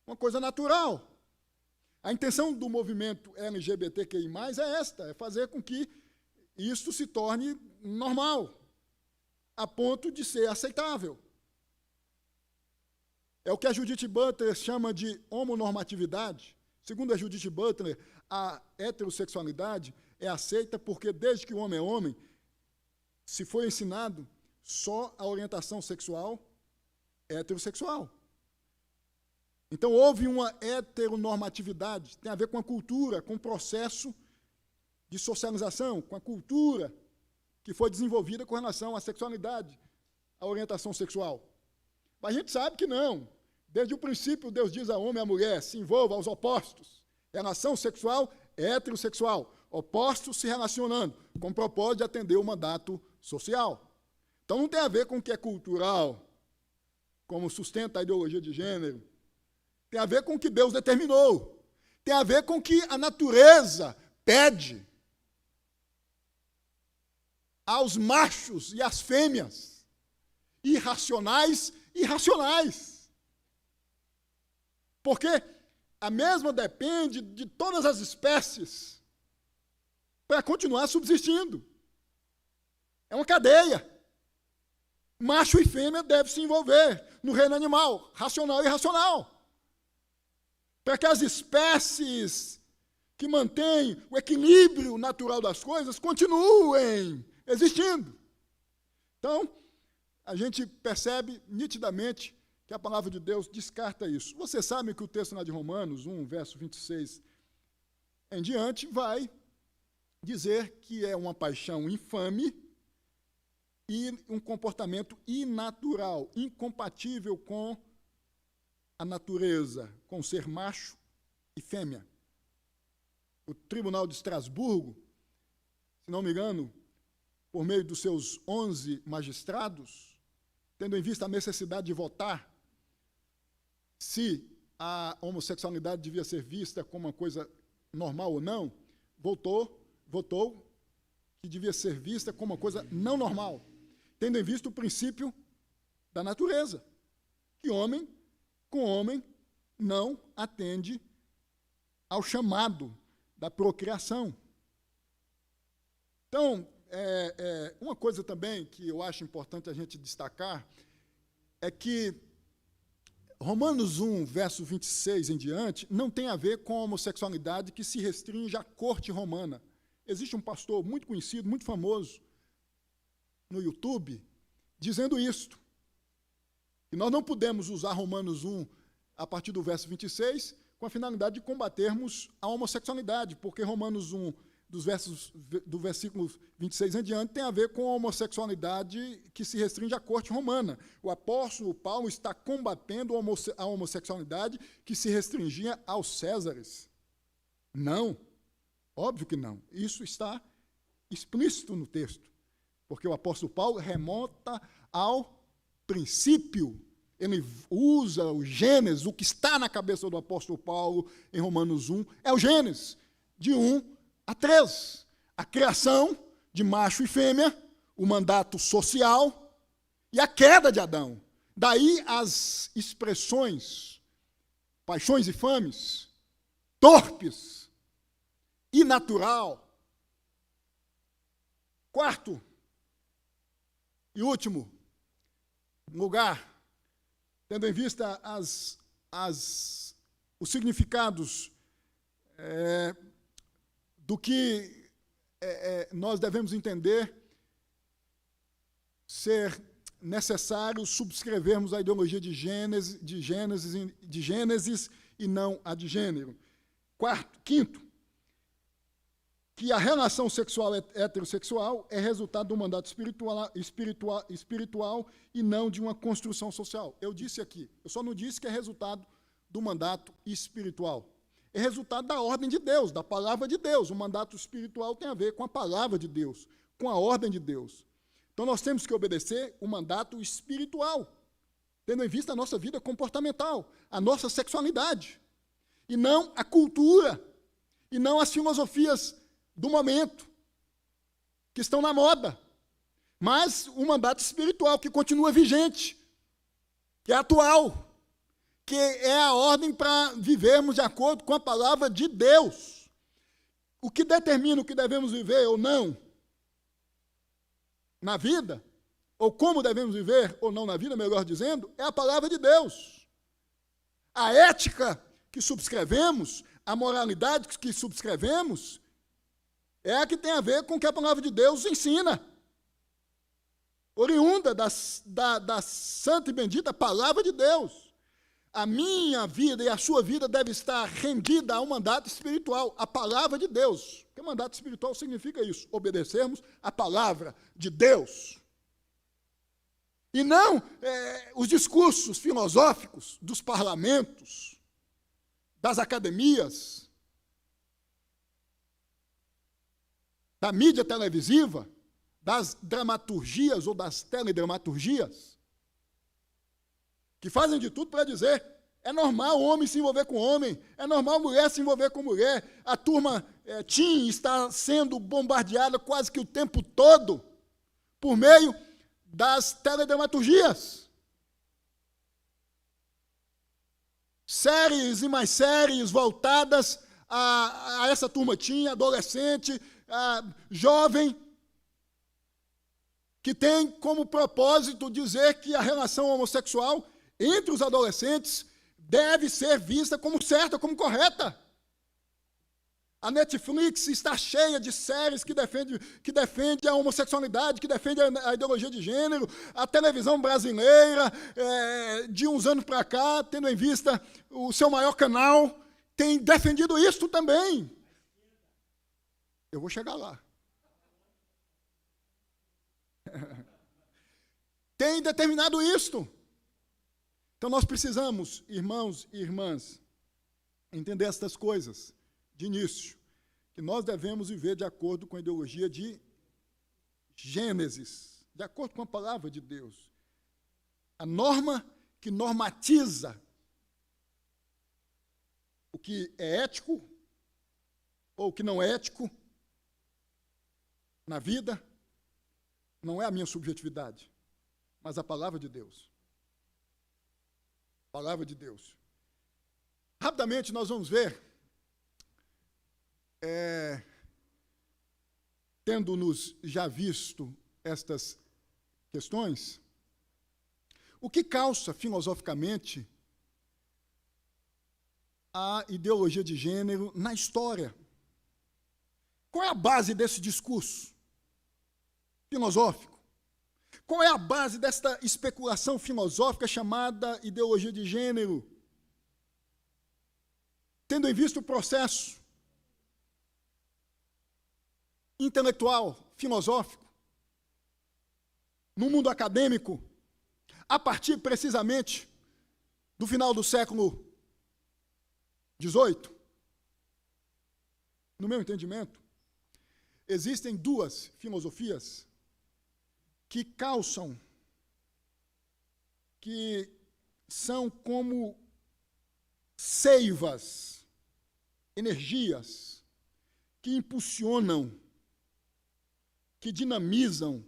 uma coisa natural. A intenção do movimento LGBTQI+, é esta, é fazer com que isto se torne normal, a ponto de ser aceitável. É o que a Judith Butler chama de homonormatividade. Segundo a Judith Butler, a heterossexualidade é aceita porque, desde que o homem é homem, se foi ensinado só a orientação sexual heterossexual. Então, houve uma heteronormatividade, tem a ver com a cultura, com o processo de socialização, com a cultura que foi desenvolvida com relação à sexualidade, à orientação sexual. Mas a gente sabe que não. Desde o princípio, Deus diz ao homem e à mulher, se envolva aos opostos. Relação sexual heterossexual, opostos se relacionando, com o propósito de atender o mandato social. Então, não tem a ver com o que é cultural, como sustenta a ideologia de gênero, tem a ver com o que Deus determinou, tem a ver com o que a natureza pede aos machos e às fêmeas, irracionais e racionais. Porque a mesma depende de todas as espécies para continuar subsistindo. É uma cadeia. Macho e fêmea devem se envolver no reino animal, racional e irracional, para que as espécies que mantêm o equilíbrio natural das coisas continuem existindo. Então, a gente percebe nitidamente que a palavra de Deus descarta isso. Você sabe que o texto lá de Romanos 1, verso 26 em diante, vai dizer que é uma paixão infame e um comportamento inatural, incompatível com a natureza, com o ser macho e fêmea. O Tribunal de Estrasburgo, se não me engano, por meio dos seus 11 magistrados, tendo em vista a necessidade de votar se a homossexualidade devia ser vista como uma coisa normal ou não, votou que devia ser vista como uma coisa não normal, tendo em vista o princípio da natureza, que homem com homem não atende ao chamado da procriação. Então, uma coisa também que eu acho importante a gente destacar é que Romanos 1, verso 26 em diante, não tem a ver com a homossexualidade que se restringe à corte romana. Existe um pastor muito conhecido, muito famoso, no YouTube, dizendo isto, que nós não podemos usar Romanos 1, a partir do verso 26, com a finalidade de combatermos a homossexualidade, porque Romanos 1, do versículo 26 em diante, tem a ver com a homossexualidade que se restringe à corte romana. O apóstolo Paulo está combatendo a homossexualidade que se restringia aos Césares. Não, óbvio que não. Isso está explícito no texto, porque o apóstolo Paulo remonta ao princípio. Ele usa o Gênesis, o que está na cabeça do apóstolo Paulo em Romanos 1, é o Gênesis, de 1 a 3. A criação de macho e fêmea, o mandato social e a queda de Adão. Daí as expressões, paixões infames, torpes, inatural. Quarto e último lugar, tendo em vista os significados do que nós devemos entender ser necessário subscrevermos a ideologia de Gênesis e não a de gênero. Quinto, que a relação sexual heterossexual é resultado do mandato espiritual e não de uma construção social. Eu disse aqui, eu só não disse que é resultado do mandato espiritual. É resultado da ordem de Deus, da palavra de Deus. O mandato espiritual tem a ver com a palavra de Deus, com a ordem de Deus. Então, nós temos que obedecer o mandato espiritual, tendo em vista a nossa vida comportamental, a nossa sexualidade, e não a cultura, e não as filosofias do momento, que estão na moda, mas o mandato espiritual, que continua vigente, que é atual, que é a ordem para vivermos de acordo com a palavra de Deus. O que determina o que devemos viver ou não na vida, ou como devemos viver ou não na vida, melhor dizendo, é a palavra de Deus. A ética que subscrevemos, a moralidade que subscrevemos, é a que tem a ver com o que a palavra de Deus ensina. Oriunda da santa e bendita palavra de Deus. A minha vida e a sua vida deve estar rendida ao mandato espiritual, a palavra de Deus. Porque mandato espiritual significa isso, obedecermos a palavra de Deus. E não os discursos filosóficos dos parlamentos, das academias, da mídia televisiva, das dramaturgias ou das teledramaturgias, que fazem de tudo para dizer: é normal homem se envolver com homem, é normal mulher se envolver com mulher. A turma teen está sendo bombardeada quase que o tempo todo por meio das teledramaturgias. Séries e mais séries voltadas a essa turma teen, adolescente, jovem, que tem como propósito dizer que a relação homossexual entre os adolescentes deve ser vista como certa, como correta. A Netflix está cheia de séries que defende a homossexualidade, que defende a ideologia de gênero. A televisão brasileira, de uns anos para cá, tendo em vista o seu maior canal, tem defendido isso também. Eu vou chegar lá. Tem determinado isto. Então, nós precisamos, irmãos e irmãs, entender estas coisas, de início, que nós devemos viver de acordo com a ideologia de Gênesis, de acordo com a palavra de Deus. A norma que normatiza o que é ético ou o que não é ético na vida, não é a minha subjetividade, mas a palavra de Deus. Palavra de Deus. Rapidamente nós vamos ver, tendo-nos já visto estas questões, o que calça filosoficamente a ideologia de gênero na história. Qual é a base desse discurso filosófico? Qual é a base desta especulação filosófica chamada ideologia de gênero? Tendo em vista o processo intelectual, filosófico, no mundo acadêmico, a partir precisamente do final do século XVIII, no meu entendimento, existem duas filosofias que calçam, que são como seivas, energias, que impulsionam, que dinamizam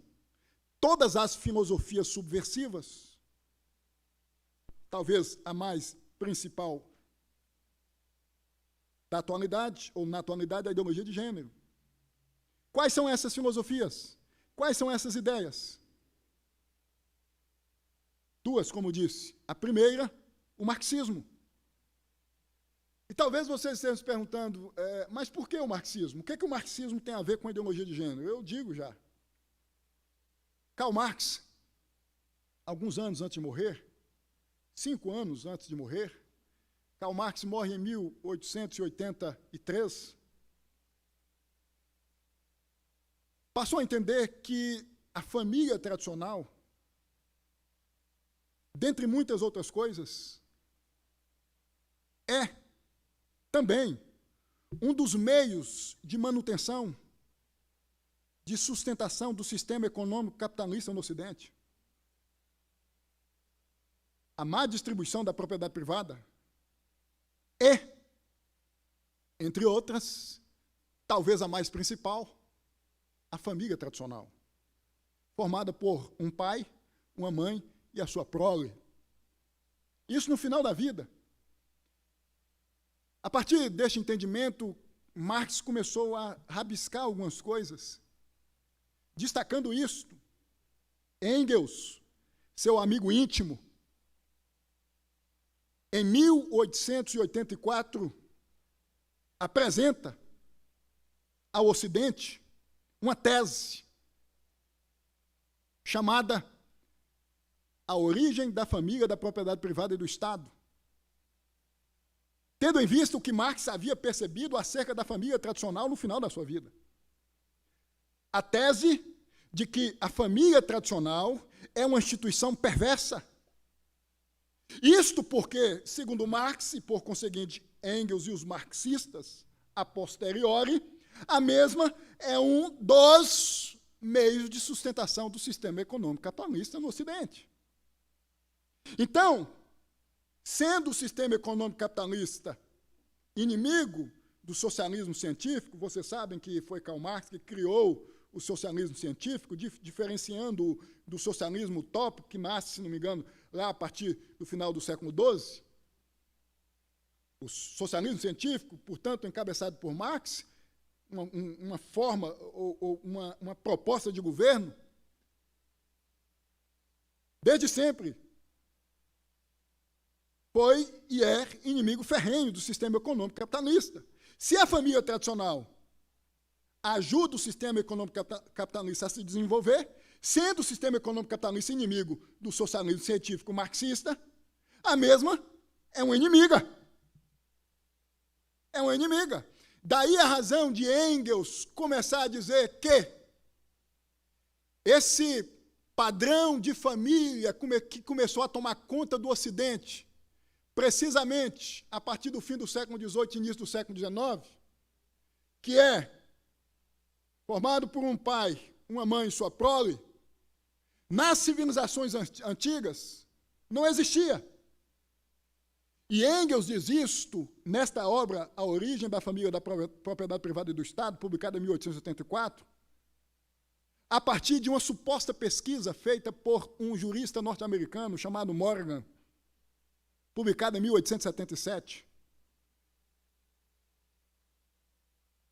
todas as filosofias subversivas, talvez a mais principal da atualidade, ou na atualidade, a ideologia de gênero. Quais são essas filosofias? Quais são essas ideias? Duas, como disse. A primeira, o marxismo. E talvez vocês estejam se perguntando, mas por que o marxismo? O que o marxismo tem a ver com a ideologia de gênero? Eu digo já. Karl Marx, alguns anos antes de morrer, 5 anos antes de morrer, Karl Marx morre em 1883, passou a entender que a família tradicional, dentre muitas outras coisas, é também um dos meios de manutenção, de sustentação do sistema econômico capitalista no Ocidente. A má distribuição da propriedade privada é, entre outras, talvez a mais principal, a família tradicional, formada por um pai, uma mãe e a sua prole. Isso no final da vida. A partir deste entendimento, Marx começou a rabiscar algumas coisas, destacando isto. Engels, seu amigo íntimo, em 1884, apresenta ao Ocidente uma tese chamada A Origem da Família, da Propriedade Privada e do Estado, tendo em vista o que Marx havia percebido acerca da família tradicional no final da sua vida. A tese de que a família tradicional é uma instituição perversa. Isto porque, segundo Marx, e por conseguinte Engels e os marxistas, a posteriori, a mesma é um dos meios de sustentação do sistema econômico capitalista no Ocidente. Então, Sendo o sistema econômico capitalista inimigo do socialismo científico, vocês sabem que foi Karl Marx que criou o socialismo científico, diferenciando do socialismo utópico, que nasce, se não me engano, lá a partir do final do século XII. O socialismo científico, portanto, encabeçado por Marx, uma forma ou uma proposta de governo, desde sempre, foi e é inimigo ferrenho do sistema econômico capitalista. Se a família tradicional ajuda o sistema econômico capitalista a se desenvolver, sendo o sistema econômico capitalista inimigo do socialismo científico marxista, a mesma é uma inimiga. É uma inimiga. Daí a razão de Engels começar a dizer que esse padrão de família que começou a tomar conta do Ocidente, precisamente a partir do fim do século XVIII e início do século XIX, que é formado por um pai, uma mãe e sua prole, nas civilizações antigas não existia. E Engels diz isto nesta obra, A Origem da Família, da Propriedade Privada e do Estado, publicada em 1874, a partir de uma suposta pesquisa feita por um jurista norte-americano chamado Morgan, publicada em 1877.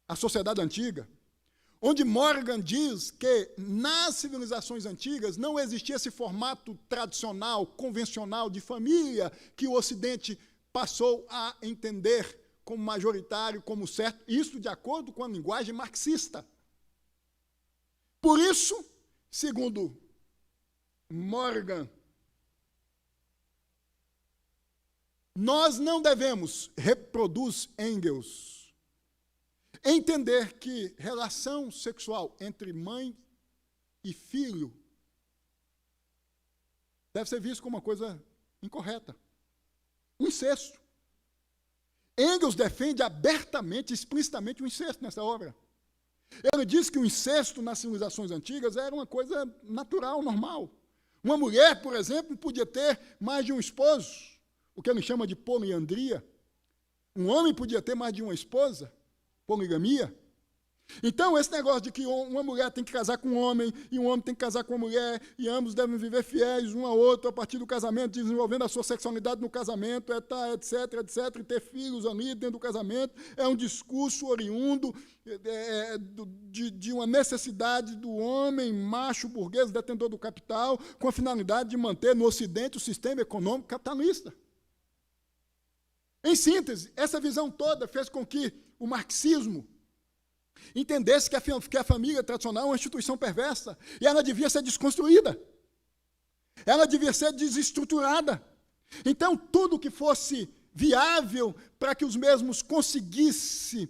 A Sociedade Antiga, onde Morgan diz que nas civilizações antigas não existia esse formato tradicional, convencional de família que o Ocidente passou a entender como majoritário, como certo, isso de acordo com a linguagem marxista. Por isso, segundo Morgan, nós não devemos, reproduz Engels, entender que relação sexual entre mãe e filho deve ser visto como uma coisa incorreta. O incesto. Engels defende abertamente, explicitamente o incesto nessa obra. Ele diz que o incesto nas civilizações antigas era uma coisa natural, normal. Uma mulher, por exemplo, podia ter mais de um esposo, o que ele chama de poliandria. Um homem podia ter mais de uma esposa, poligamia. Então, esse negócio de que uma mulher tem que casar com um homem e um homem tem que casar com uma mulher e ambos devem viver fiéis um ao outro a partir do casamento, desenvolvendo a sua sexualidade no casamento, etc., etc., e ter filhos ali dentro do casamento, é um discurso oriundo de uma necessidade do homem macho burguês, detentor do capital, com a finalidade de manter no Ocidente o sistema econômico capitalista. Em síntese, essa visão toda fez com que o marxismo entendesse que a família tradicional é uma instituição perversa e ela devia ser desconstruída. Ela devia ser desestruturada. Então, tudo que fosse viável para que os mesmos conseguissem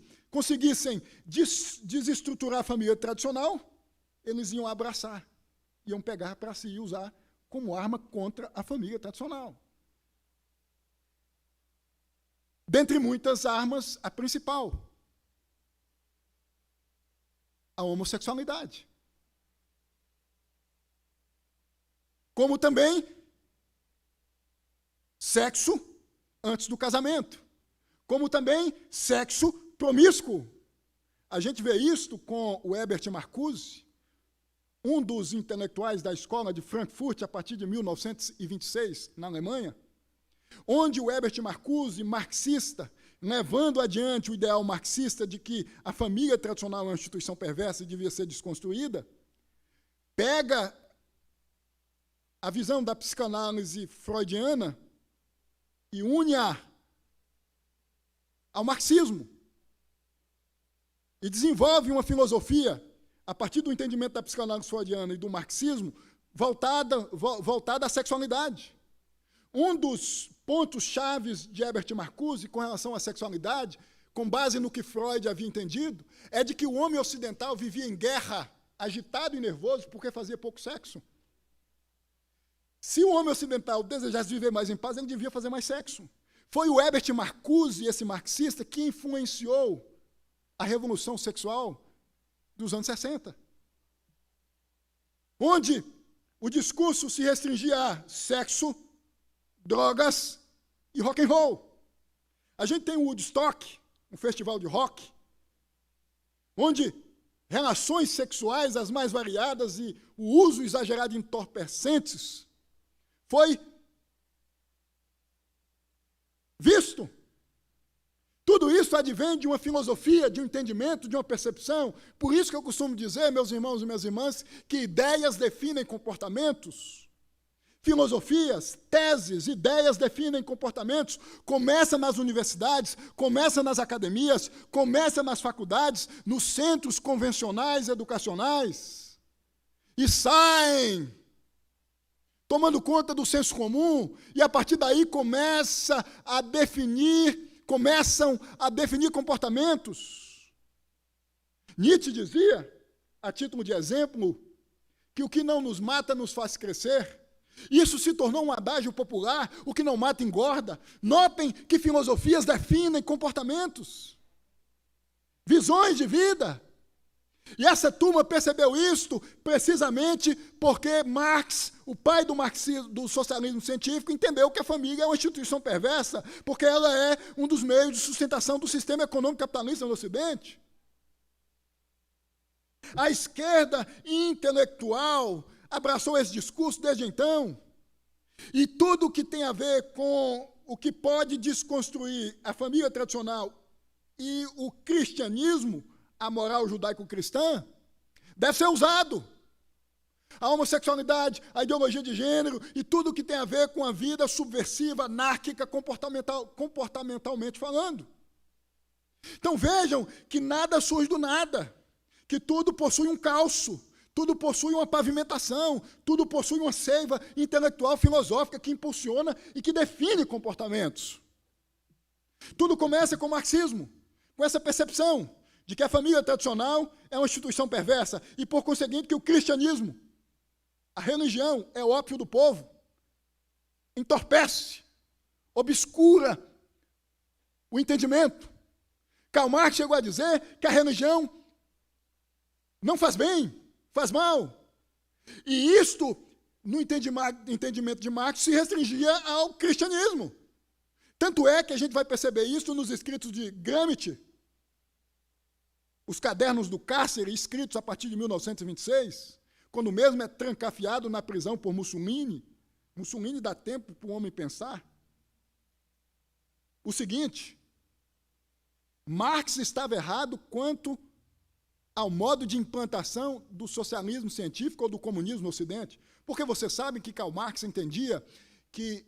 desestruturar a família tradicional, eles iam abraçar, iam pegar para si e usar como arma contra a família tradicional. Dentre muitas armas, a principal, a homossexualidade. Como também sexo antes do casamento. Como também sexo promíscuo. A gente vê isto com o Herbert Marcuse, um dos intelectuais da escola de Frankfurt, a partir de 1926, na Alemanha, onde o Herbert Marcuse, marxista, levando adiante o ideal marxista de que a família tradicional é uma instituição perversa e devia ser desconstruída, pega a visão da psicanálise freudiana e une-a ao marxismo e desenvolve uma filosofia, a partir do entendimento da psicanálise freudiana e do marxismo, voltada à sexualidade. Um dos pontos chaves de Herbert Marcuse com relação à sexualidade, com base no que Freud havia entendido, é de que o homem ocidental vivia em guerra, agitado e nervoso, porque fazia pouco sexo. Se o homem ocidental desejasse viver mais em paz, ele devia fazer mais sexo. Foi o Herbert Marcuse, esse marxista, que influenciou a revolução sexual dos anos 60, onde o discurso se restringia a sexo, drogas e rock and roll. A gente tem o Woodstock, um festival de rock, onde relações sexuais as mais variadas e o uso exagerado de entorpecentes foi visto. Tudo isso advém de uma filosofia, de um entendimento, de uma percepção. Por isso que eu costumo dizer, meus irmãos e minhas irmãs, que ideias definem comportamentos. Filosofias, teses, ideias definem comportamentos. Começa nas universidades, começa nas academias, começa nas faculdades, nos centros convencionais educacionais. E saem tomando conta do senso comum, e a partir daí começam a definir comportamentos. Nietzsche dizia, a título de exemplo, que o que não nos mata nos faz crescer. Isso se tornou um adágio popular, o que não mata engorda. Notem que filosofias definem comportamentos, visões de vida. E essa turma percebeu isto precisamente porque Marx, o pai do socialismo científico, entendeu que a família é uma instituição perversa, porque ela é um dos meios de sustentação do sistema econômico capitalista no Ocidente. A esquerda intelectual abraçou esse discurso desde então, e tudo que tem a ver com o que pode desconstruir a família tradicional e o cristianismo, a moral judaico-cristã, deve ser usado. A homossexualidade, a ideologia de gênero e tudo que tem a ver com a vida subversiva, anárquica, comportamentalmente falando. Então vejam que nada surge do nada, que tudo possui um calço, tudo possui uma pavimentação, tudo possui uma seiva intelectual, filosófica que impulsiona e que define comportamentos. Tudo começa com o marxismo, com essa percepção de que a família tradicional é uma instituição perversa e, por conseguinte, que o cristianismo, a religião, é o ópio do povo, entorpece, obscura o entendimento. Karl Marx chegou a dizer que a religião não faz bem, faz mal. E isto, no entendimento de Marx, se restringia ao cristianismo. Tanto é que a gente vai perceber isso nos escritos de Gramsci, os cadernos do cárcere, escritos a partir de 1926, quando mesmo é trancafiado na prisão por Mussolini. Mussolini dá tempo para o homem pensar. O seguinte: Marx estava errado quanto ao modo de implantação do socialismo científico ou do comunismo no Ocidente, porque vocês sabem que Karl Marx entendia que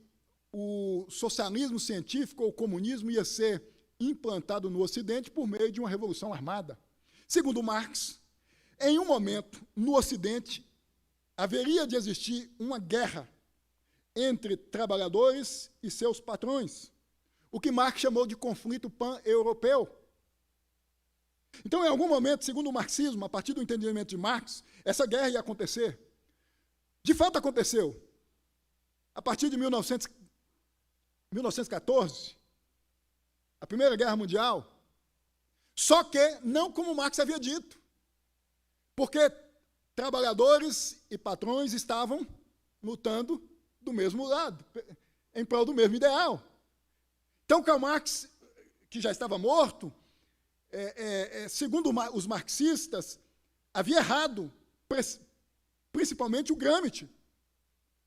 o socialismo científico ou o comunismo ia ser implantado no Ocidente por meio de uma revolução armada. Segundo Marx, em um momento, no Ocidente, haveria de existir uma guerra entre trabalhadores e seus patrões, o que Marx chamou de conflito pan-europeu. Então, em algum momento, segundo o marxismo, a partir do entendimento de Marx, essa guerra ia acontecer. De fato, aconteceu. A partir de 1914, a Primeira Guerra Mundial. Só que não como Marx havia dito, porque trabalhadores e patrões estavam lutando do mesmo lado, em prol do mesmo ideal. Então, Karl Marx, que já estava morto, segundo os marxistas, havia errado, principalmente o Gramsci,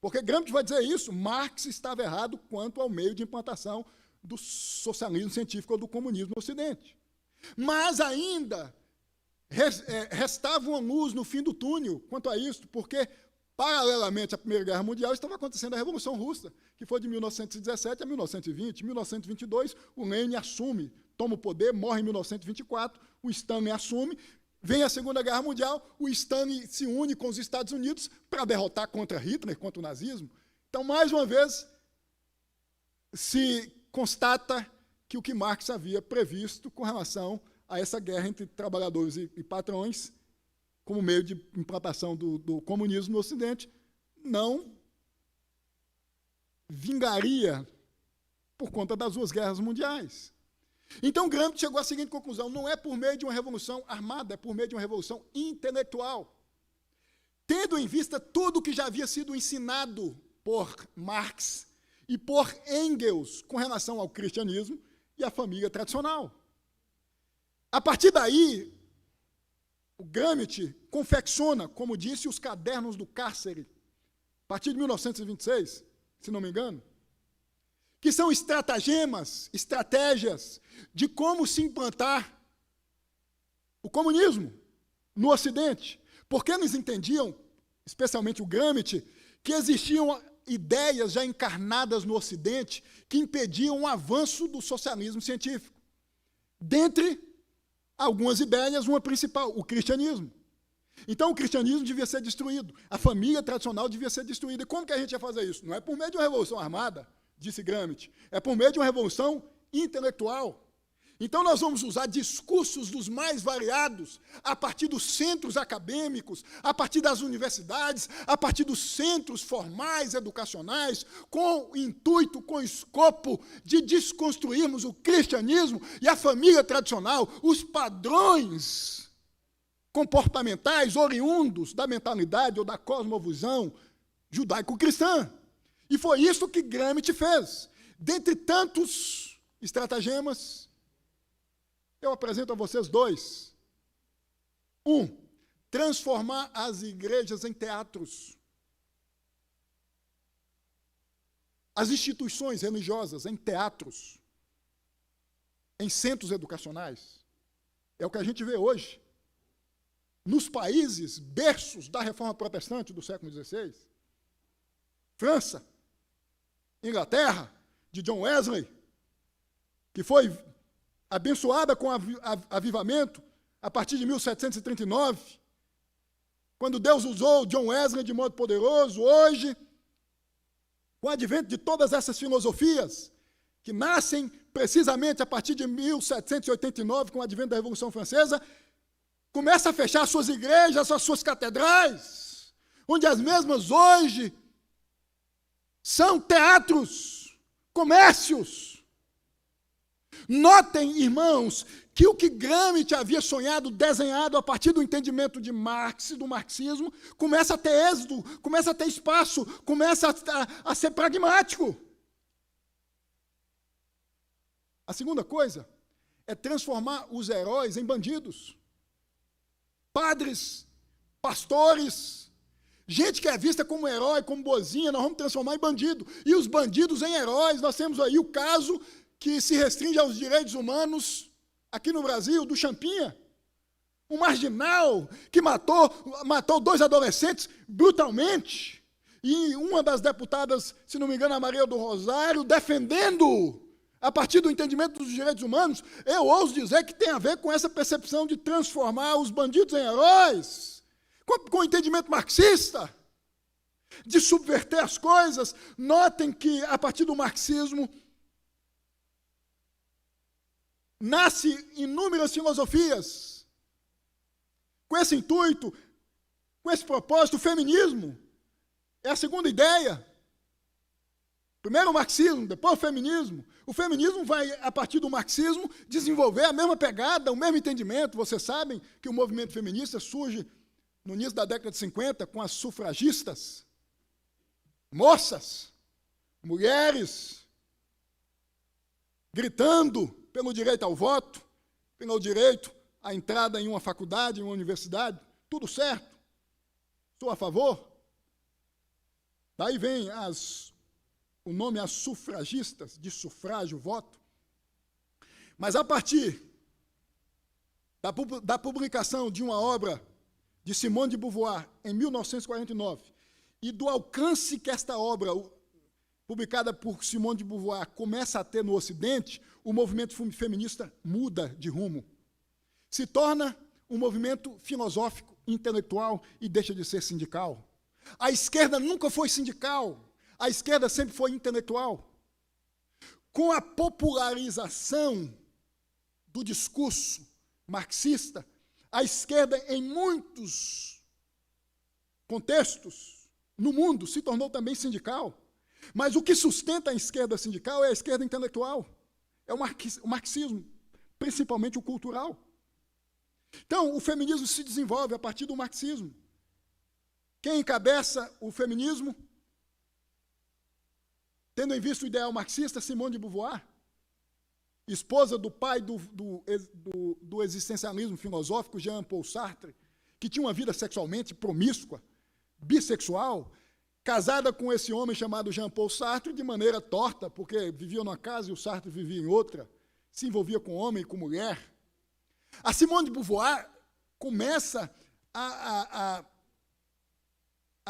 porque Gramsci vai dizer isso: Marx estava errado quanto ao meio de implantação do socialismo científico ou do comunismo no Ocidente. Mas ainda restava uma luz no fim do túnel quanto a isso, porque, paralelamente à Primeira Guerra Mundial, estava acontecendo a Revolução Russa, que foi de 1917 a 1920. Em 1922, o Lenin assume, toma o poder, morre em 1924, o Stalin assume, vem a Segunda Guerra Mundial, o Stalin se une com os Estados Unidos para derrotar contra Hitler, contra o nazismo. Então, mais uma vez, se constata que o que Marx havia previsto com relação a essa guerra entre trabalhadores e patrões, como meio de implantação do comunismo no Ocidente, não vingaria por conta das duas guerras mundiais. Então, Gramsci chegou à seguinte conclusão: não é por meio de uma revolução armada, é por meio de uma revolução intelectual. Tendo em vista tudo que já havia sido ensinado por Marx e por Engels com relação ao cristianismo e à família tradicional. A partir daí, o Gramsci confecciona, como disse, os cadernos do cárcere, a partir de 1926, se não me engano, que são estratagemas, estratégias de como se implantar o comunismo no Ocidente, porque eles entendiam, especialmente o Gramsci, que existiam ideias já encarnadas no Ocidente que impediam o avanço do socialismo científico. Dentre algumas ideias, uma principal, o cristianismo. Então, o cristianismo devia ser destruído, a família tradicional devia ser destruída. E como que a gente ia fazer isso? Não é por meio de uma revolução armada, disse Gramsci, é por meio de uma revolução intelectual. Então, nós vamos usar discursos dos mais variados, a partir dos centros acadêmicos, a partir das universidades, a partir dos centros formais, educacionais, com o intuito, com o escopo de desconstruirmos o cristianismo e a família tradicional, os padrões comportamentais oriundos da mentalidade ou da cosmovisão judaico-cristã. E foi isso que Gramsci fez. Dentre tantos estratagemas, eu apresento a vocês dois. Transformar as igrejas em teatros. As instituições religiosas em teatros, em centros educacionais. É o que a gente vê hoje. Nos países berços da reforma protestante do século XVI, França, Inglaterra, de John Wesley, que foi abençoada com avivamento a partir de 1739, quando Deus usou John Wesley de modo poderoso. Hoje, com o advento de todas essas filosofias, que nascem precisamente a partir de 1789, com o advento da Revolução Francesa, começa a fechar suas igrejas, as suas catedrais, onde as mesmas hoje são teatros, comércios. Notem, irmãos, que o que Gramsci havia sonhado, desenhado a partir do entendimento de Marx, do marxismo, começa a ter êxito, começa a ter espaço, começa a ser pragmático. A segunda coisa é transformar os heróis em bandidos. Padres, pastores, gente que é vista como herói, como boazinha, nós vamos transformar em bandido. E os bandidos em heróis. Nós temos aí o caso que se restringe aos direitos humanos, aqui no Brasil, do Champinha, um marginal que matou 2 adolescentes brutalmente, e uma das deputadas, se não me engano, a Maria do Rosário, defendendo, a partir do entendimento dos direitos humanos. Eu ouso dizer que tem a ver com essa percepção de transformar os bandidos em heróis, com o entendimento marxista, de subverter as coisas. Notem que, a partir do marxismo, nasce inúmeras filosofias com esse intuito, com esse propósito. O feminismo é a segunda ideia. Primeiro o marxismo, depois o feminismo. O feminismo vai, a partir do marxismo, desenvolver a mesma pegada, o mesmo entendimento. Vocês sabem que o movimento feminista surge no início da década de 50 com as sufragistas, moças, mulheres, gritando pelo direito ao voto, pelo direito à entrada em uma faculdade, em uma universidade. Tudo certo. Estou a favor. Daí vem o nome as sufragistas, de sufrágio, voto. Mas a partir da publicação de uma obra de Simone de Beauvoir, em 1949, e do alcance que esta obra, publicada por Simone de Beauvoir, começa a ter no Ocidente, o movimento feminista muda de rumo. Se torna um movimento filosófico, intelectual, e deixa de ser sindical. A esquerda nunca foi sindical. A esquerda sempre foi intelectual. Com a popularização do discurso marxista, a esquerda, em muitos contextos no mundo, se tornou também sindical. Mas o que sustenta a esquerda sindical é a esquerda intelectual. É o marxismo, principalmente o cultural. Então, o feminismo se desenvolve a partir do marxismo. Quem encabeça o feminismo? tendo em vista o ideal marxista, Simone de Beauvoir, esposa do pai do existencialismo filosófico, Jean-Paul Sartre, que tinha uma vida sexualmente promíscua, bissexual, casada com esse homem chamado Jean-Paul Sartre de maneira torta, porque vivia numa casa e o Sartre vivia em outra, se envolvia com homem e com mulher. A Simone de Beauvoir começa a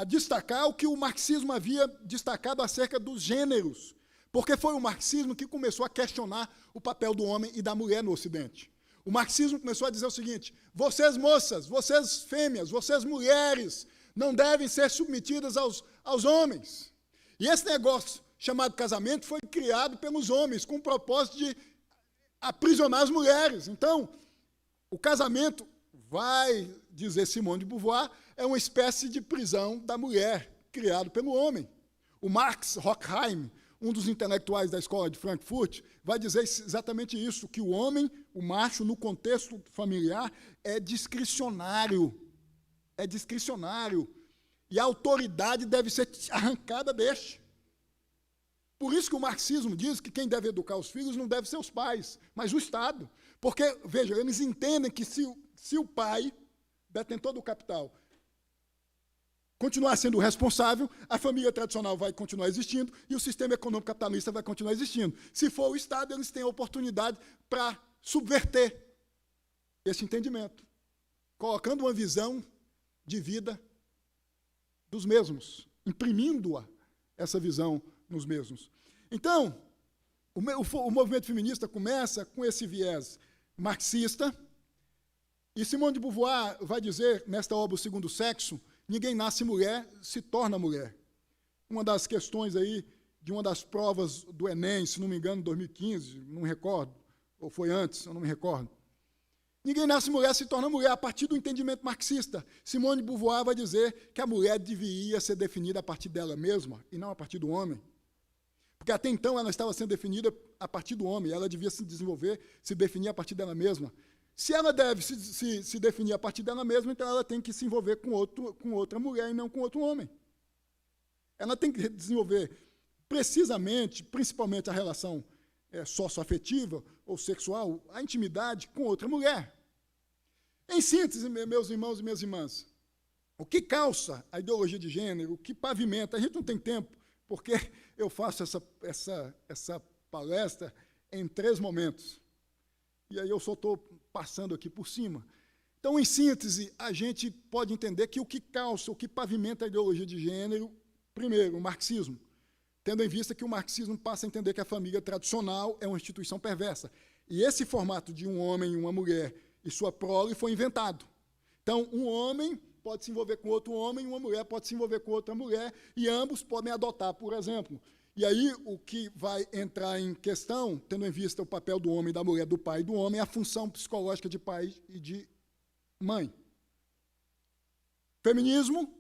destacar o que o marxismo havia destacado acerca dos gêneros, porque foi o marxismo que começou a questionar o papel do homem e da mulher no Ocidente. O marxismo começou a dizer o seguinte: vocês moças, vocês fêmeas, vocês mulheres, não devem ser submetidas aos homens. E esse negócio chamado casamento foi criado pelos homens com o propósito de aprisionar as mulheres. Então, o casamento, vai dizer Simone de Beauvoir, é uma espécie de prisão da mulher, criado pelo homem. O Max Horkheim, um dos intelectuais da escola de Frankfurt, vai dizer exatamente isso, que o homem, o macho, no contexto familiar, é discricionário. É discricionário. E a autoridade deve ser arrancada deste. Por isso que o marxismo diz que quem deve educar os filhos não deve ser os pais, mas o Estado. Porque, veja, eles entendem que se o pai, detentor do capital, continuar sendo o responsável, a família tradicional vai continuar existindo e o sistema econômico capitalista vai continuar existindo. Se for o Estado, eles têm a oportunidade para subverter esse entendimento, colocando uma visão de vida dos mesmos, imprimindo-a, essa visão nos mesmos. Então, o movimento feminista começa com esse viés marxista, e Simone de Beauvoir vai dizer, nesta obra O Segundo Sexo, ninguém nasce mulher, se torna mulher. Uma das questões aí, de uma das provas do Enem, se não me engano, 2015, não me recordo, ou foi antes, eu não me recordo. Ninguém nasce mulher, se torna mulher, a partir do entendimento marxista. Simone de Beauvoir vai dizer que a mulher devia ser definida a partir dela mesma, e não a partir do homem. Porque até então ela estava sendo definida a partir do homem, ela devia se desenvolver, se definir a partir dela mesma. Se ela deve se definir a partir dela mesma, então ela tem que se envolver com outra mulher e não com outro homem. Ela tem que desenvolver precisamente, principalmente a relação socioafetiva ou sexual, a intimidade com outra mulher. Em síntese, meus irmãos e minhas irmãs, o que calça a ideologia de gênero, o que pavimenta, a gente não tem tempo, porque eu faço essa palestra em 3 momentos. E aí eu só estou passando aqui por cima. Então, em síntese, a gente pode entender que o que calça, o que pavimenta a ideologia de gênero, primeiro, o marxismo, tendo em vista que o marxismo passa a entender que a família tradicional é uma instituição perversa. E esse formato de um homem e uma mulher e sua prole foi inventado. Então, um homem pode se envolver com outro homem, uma mulher pode se envolver com outra mulher, e ambos podem adotar, por exemplo. E aí, o que vai entrar em questão, tendo em vista o papel do homem e da mulher, do pai e do homem, é a função psicológica de pai e de mãe. Feminismo,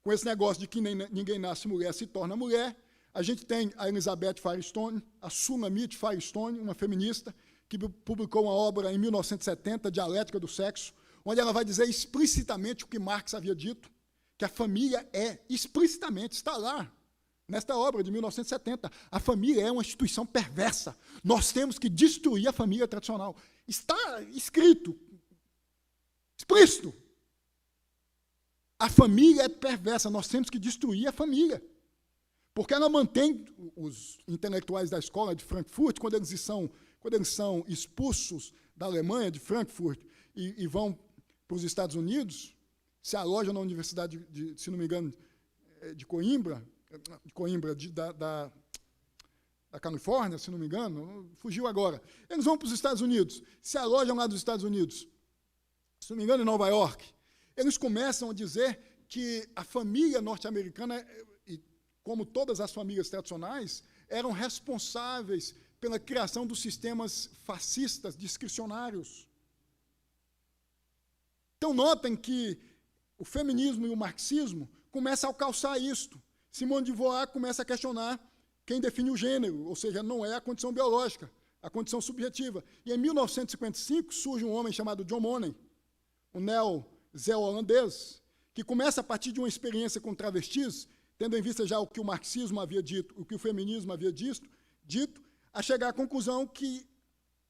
com esse negócio de que ninguém nasce mulher, se torna mulher. A gente tem a Elizabeth Firestone, a Shulamit Firestone, uma feminista, que publicou uma obra em 1970, Dialética do Sexo, onde ela vai dizer explicitamente o que Marx havia dito, que a família explicitamente, está lá, nesta obra de 1970, a família é uma instituição perversa. Nós temos que destruir a família tradicional. Está escrito, explícito. A família é perversa, nós temos que destruir a família. Porque ela mantém os intelectuais da escola de Frankfurt, quando eles são expulsos da Alemanha, de Frankfurt, e vão para os Estados Unidos, se alojam na Universidade, se não me engano, de Coimbra, da Califórnia, se não me engano, fugiu agora. Eles vão para os Estados Unidos, se alojam lá dos Estados Unidos, se não me engano, em Nova York. Eles começam a dizer que a família norte-americana, como todas as famílias tradicionais, eram responsáveis pela criação dos sistemas fascistas discricionários. Então, notem que o feminismo e o marxismo começam a calçar isto. Simone de Beauvoir começa a questionar quem define o gênero, ou seja, não é a condição biológica, a condição subjetiva. E, em 1955, surge um homem chamado John Money, um neo-zéo-holandês, que começa, a partir de uma experiência com travestis, tendo em vista já o que o marxismo havia dito, o que o feminismo havia dito, a chegar à conclusão que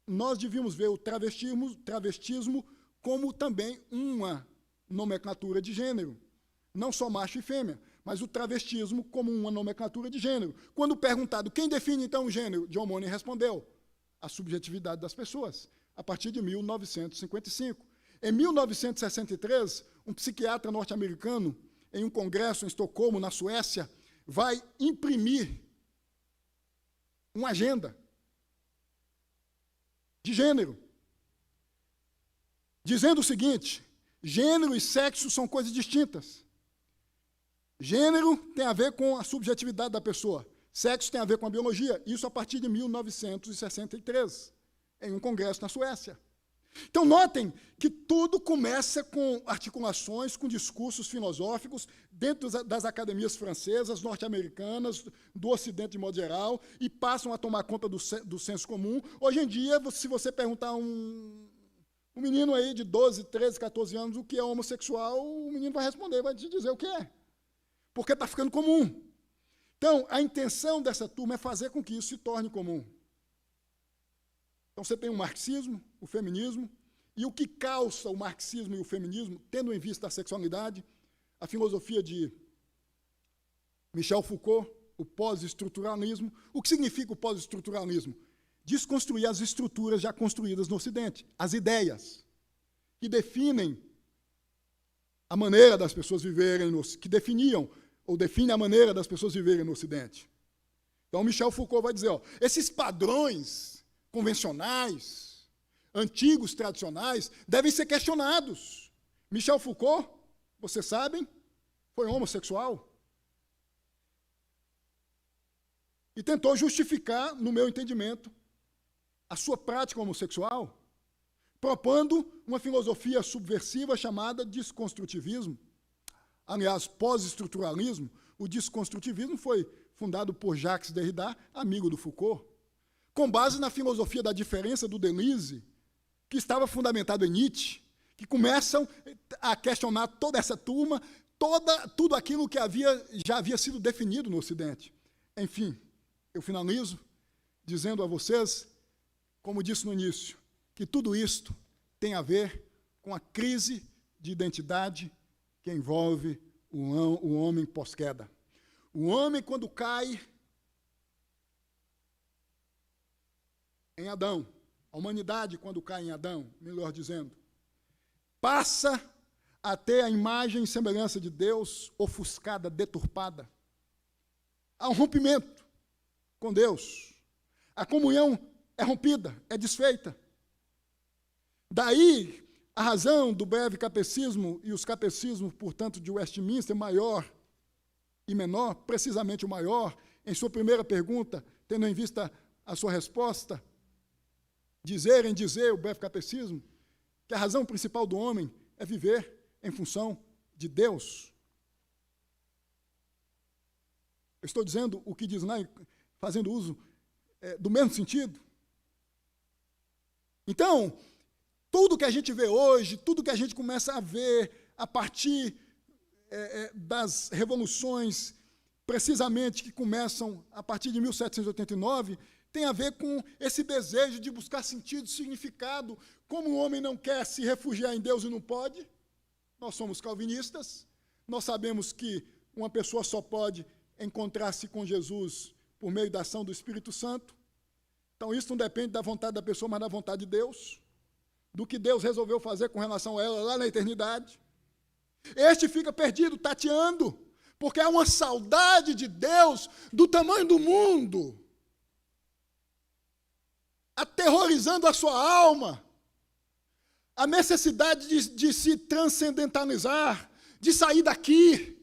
nós devíamos ver o travestismo como também uma nomenclatura de gênero, não só macho e fêmea, mas o travestismo como uma nomenclatura de gênero. Quando perguntado quem define, então, o gênero, John Money respondeu: a subjetividade das pessoas, a partir de 1955. Em 1963, um psiquiatra norte-americano, em um congresso em Estocolmo, na Suécia, vai imprimir uma agenda de gênero, dizendo o seguinte: gênero e sexo são coisas distintas. Gênero tem a ver com a subjetividade da pessoa. Sexo tem a ver com a biologia. Isso a partir de 1963, em um congresso na Suécia. Então, notem que tudo começa com articulações, com discursos filosóficos dentro das academias francesas, norte-americanas, do Ocidente de modo geral, e passam a tomar conta do senso comum. Hoje em dia, se você perguntar a um menino aí de 12, 13, 14 anos o que é homossexual, o menino vai responder, vai te dizer o que é. Porque está ficando comum. Então, a intenção dessa turma é fazer com que isso se torne comum. Então, você tem o marxismo, o feminismo, e o que calça o marxismo e o feminismo, tendo em vista a sexualidade, a filosofia de Michel Foucault, o pós-estruturalismo. O que significa o pós-estruturalismo? Desconstruir as estruturas já construídas no Ocidente, as ideias que definem a maneira das pessoas viverem, que definiam ou definem a maneira das pessoas viverem no Ocidente. Então, Michel Foucault vai dizer, esses padrões convencionais, antigos, tradicionais, devem ser questionados. Michel Foucault, vocês sabem, foi homossexual. E tentou justificar, no meu entendimento, a sua prática homossexual, propondo uma filosofia subversiva chamada desconstrutivismo. Aliás, pós-estruturalismo, o desconstrutivismo foi fundado por Jacques Derrida, amigo do Foucault, com base na filosofia da diferença do Deleuze, que estava fundamentado em Nietzsche, que começam a questionar toda essa turma, tudo aquilo que já havia sido definido no Ocidente. Enfim, eu finalizo dizendo a vocês, como disse no início, que tudo isto tem a ver com a crise de identidade que envolve o homem pós-queda. O homem, quando cai em Adão, a humanidade, quando cai em Adão, melhor dizendo, passa a ter a imagem e semelhança de Deus ofuscada, deturpada. Há um rompimento com Deus. A comunhão é rompida, é desfeita. Daí, a razão do breve catecismo e os catecismos, portanto, de Westminster, maior e menor, precisamente o maior, em sua primeira pergunta, tendo em vista a sua resposta, dizer o breve catecismo, que a razão principal do homem é viver em função de Deus. Eu estou dizendo o que diz lá, fazendo uso do mesmo sentido. Então, tudo que a gente vê hoje, tudo que a gente começa a ver a partir das revoluções, precisamente que começam a partir de 1789, tem a ver com esse desejo de buscar sentido, significado. Como o homem não quer se refugiar em Deus e não pode, nós somos calvinistas, nós sabemos que uma pessoa só pode encontrar-se com Jesus por meio da ação do Espírito Santo. Então, isso não depende da vontade da pessoa, mas da vontade de Deus, do que Deus resolveu fazer com relação a ela lá na eternidade. Este fica perdido, tateando, porque há uma saudade de Deus do tamanho do mundo, aterrorizando a sua alma, a necessidade de se transcendentalizar, de sair daqui,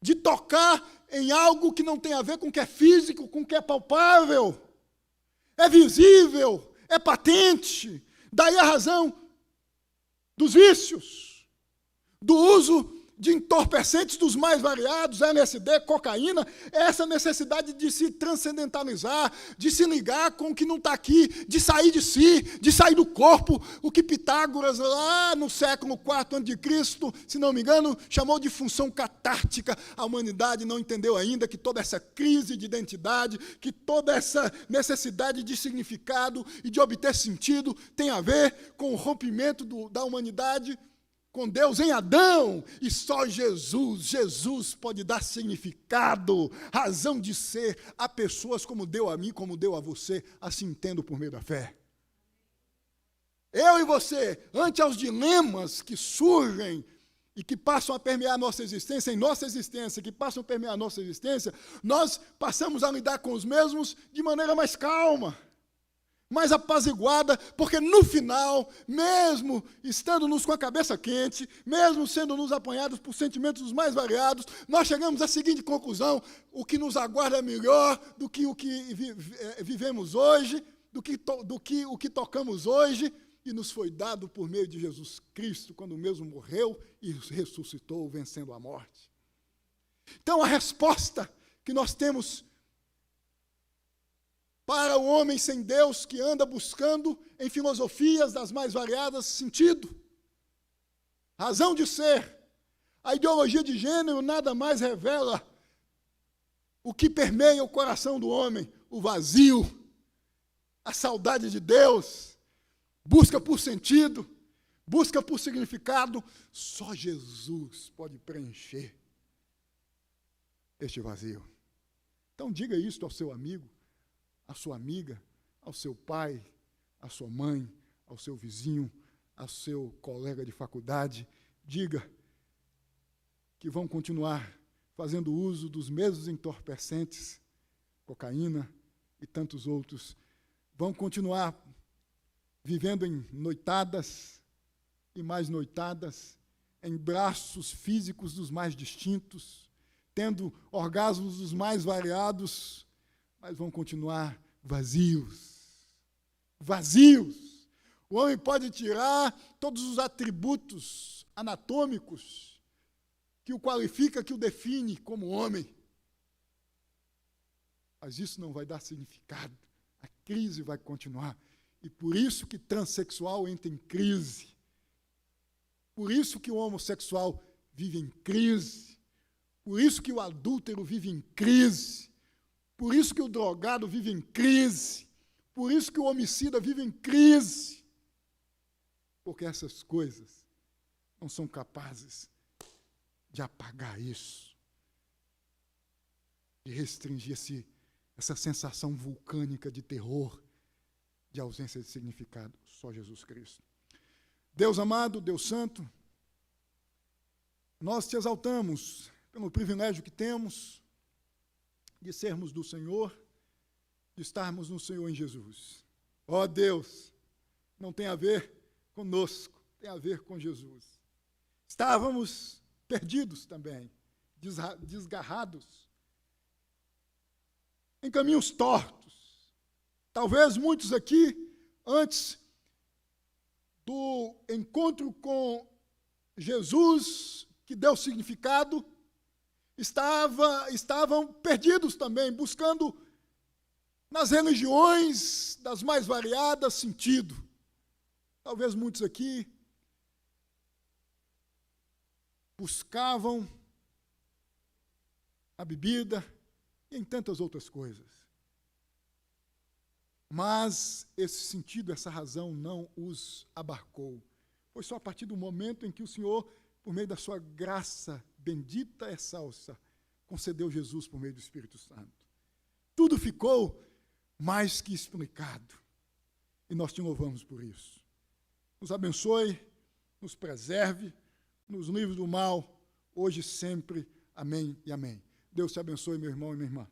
de tocar em algo que não tem a ver com o que é físico, com o que é palpável, é visível, é patente. Daí a razão dos vícios, do uso de entorpecentes dos mais variados, LSD, cocaína, essa necessidade de se transcendentalizar, de se ligar com o que não está aqui, de sair de si, de sair do corpo, o que Pitágoras, lá no século IV a.C., se não me engano, chamou de função catártica. A humanidade não entendeu ainda que toda essa crise de identidade, que toda essa necessidade de significado e de obter sentido tem a ver com o rompimento da humanidade com Deus em Adão, e só Jesus pode dar significado, razão de ser a pessoas como deu a mim, como deu a você, assim entendo por meio da fé. Eu e você, ante aos dilemas que surgem e que passam a permear a nossa existência, em nossa existência, que passam a permear a nossa existência, nós passamos a lidar com os mesmos de maneira mais calma, mais apaziguada, porque no final, mesmo estando-nos com a cabeça quente, mesmo sendo-nos apanhados por sentimentos os mais variados, nós chegamos à seguinte conclusão: o que nos aguarda é melhor do que o que vivemos hoje, do que o que tocamos hoje, e nos foi dado por meio de Jesus Cristo, quando mesmo morreu e ressuscitou, vencendo a morte. Então, a resposta que nós temos para o homem sem Deus que anda buscando em filosofias das mais variadas sentido, razão de ser, a ideologia de gênero nada mais revela o que permeia o coração do homem: o vazio, a saudade de Deus, busca por sentido, busca por significado. Só Jesus pode preencher este vazio. Então diga isso ao seu amigo, à sua amiga, ao seu pai, à sua mãe, ao seu vizinho, ao seu colega de faculdade. Diga que vão continuar fazendo uso dos mesmos entorpecentes, cocaína e tantos outros. Vão continuar vivendo em noitadas e mais noitadas, em braços físicos dos mais distintos, tendo orgasmos dos mais variados, mas vão continuar vazios. Vazios. O homem pode tirar todos os atributos anatômicos que o qualifica, que o define como homem. Mas isso não vai dar significado. A crise vai continuar. E por isso que transexual entra em crise. Por isso que o homossexual vive em crise. Por isso que o adúltero vive em crise. Por isso que o drogado vive em crise. Por isso que o homicida vive em crise. Porque essas coisas não são capazes de apagar isso, de restringir essa sensação vulcânica de terror, de ausência de significado. Só Jesus Cristo. Deus amado, Deus santo, nós te exaltamos pelo privilégio que temos de sermos do Senhor, de estarmos no Senhor em Jesus. Ó Deus, não tem a ver conosco, tem a ver com Jesus. Estávamos perdidos também, desgarrados, em caminhos tortos. Talvez muitos aqui, antes do encontro com Jesus, que deu significado, estavam perdidos também, buscando nas religiões das mais variadas sentido. Talvez muitos aqui buscavam a bebida e em tantas outras coisas. Mas esse sentido, essa razão não os abarcou. Foi só a partir do momento em que o Senhor, por meio da sua graça bendita e excelsa, concedeu Jesus por meio do Espírito Santo. Tudo ficou mais que explicado. E nós te louvamos por isso. Nos abençoe, nos preserve, nos livre do mal, hoje e sempre. Amém e amém. Deus te abençoe, meu irmão e minha irmã.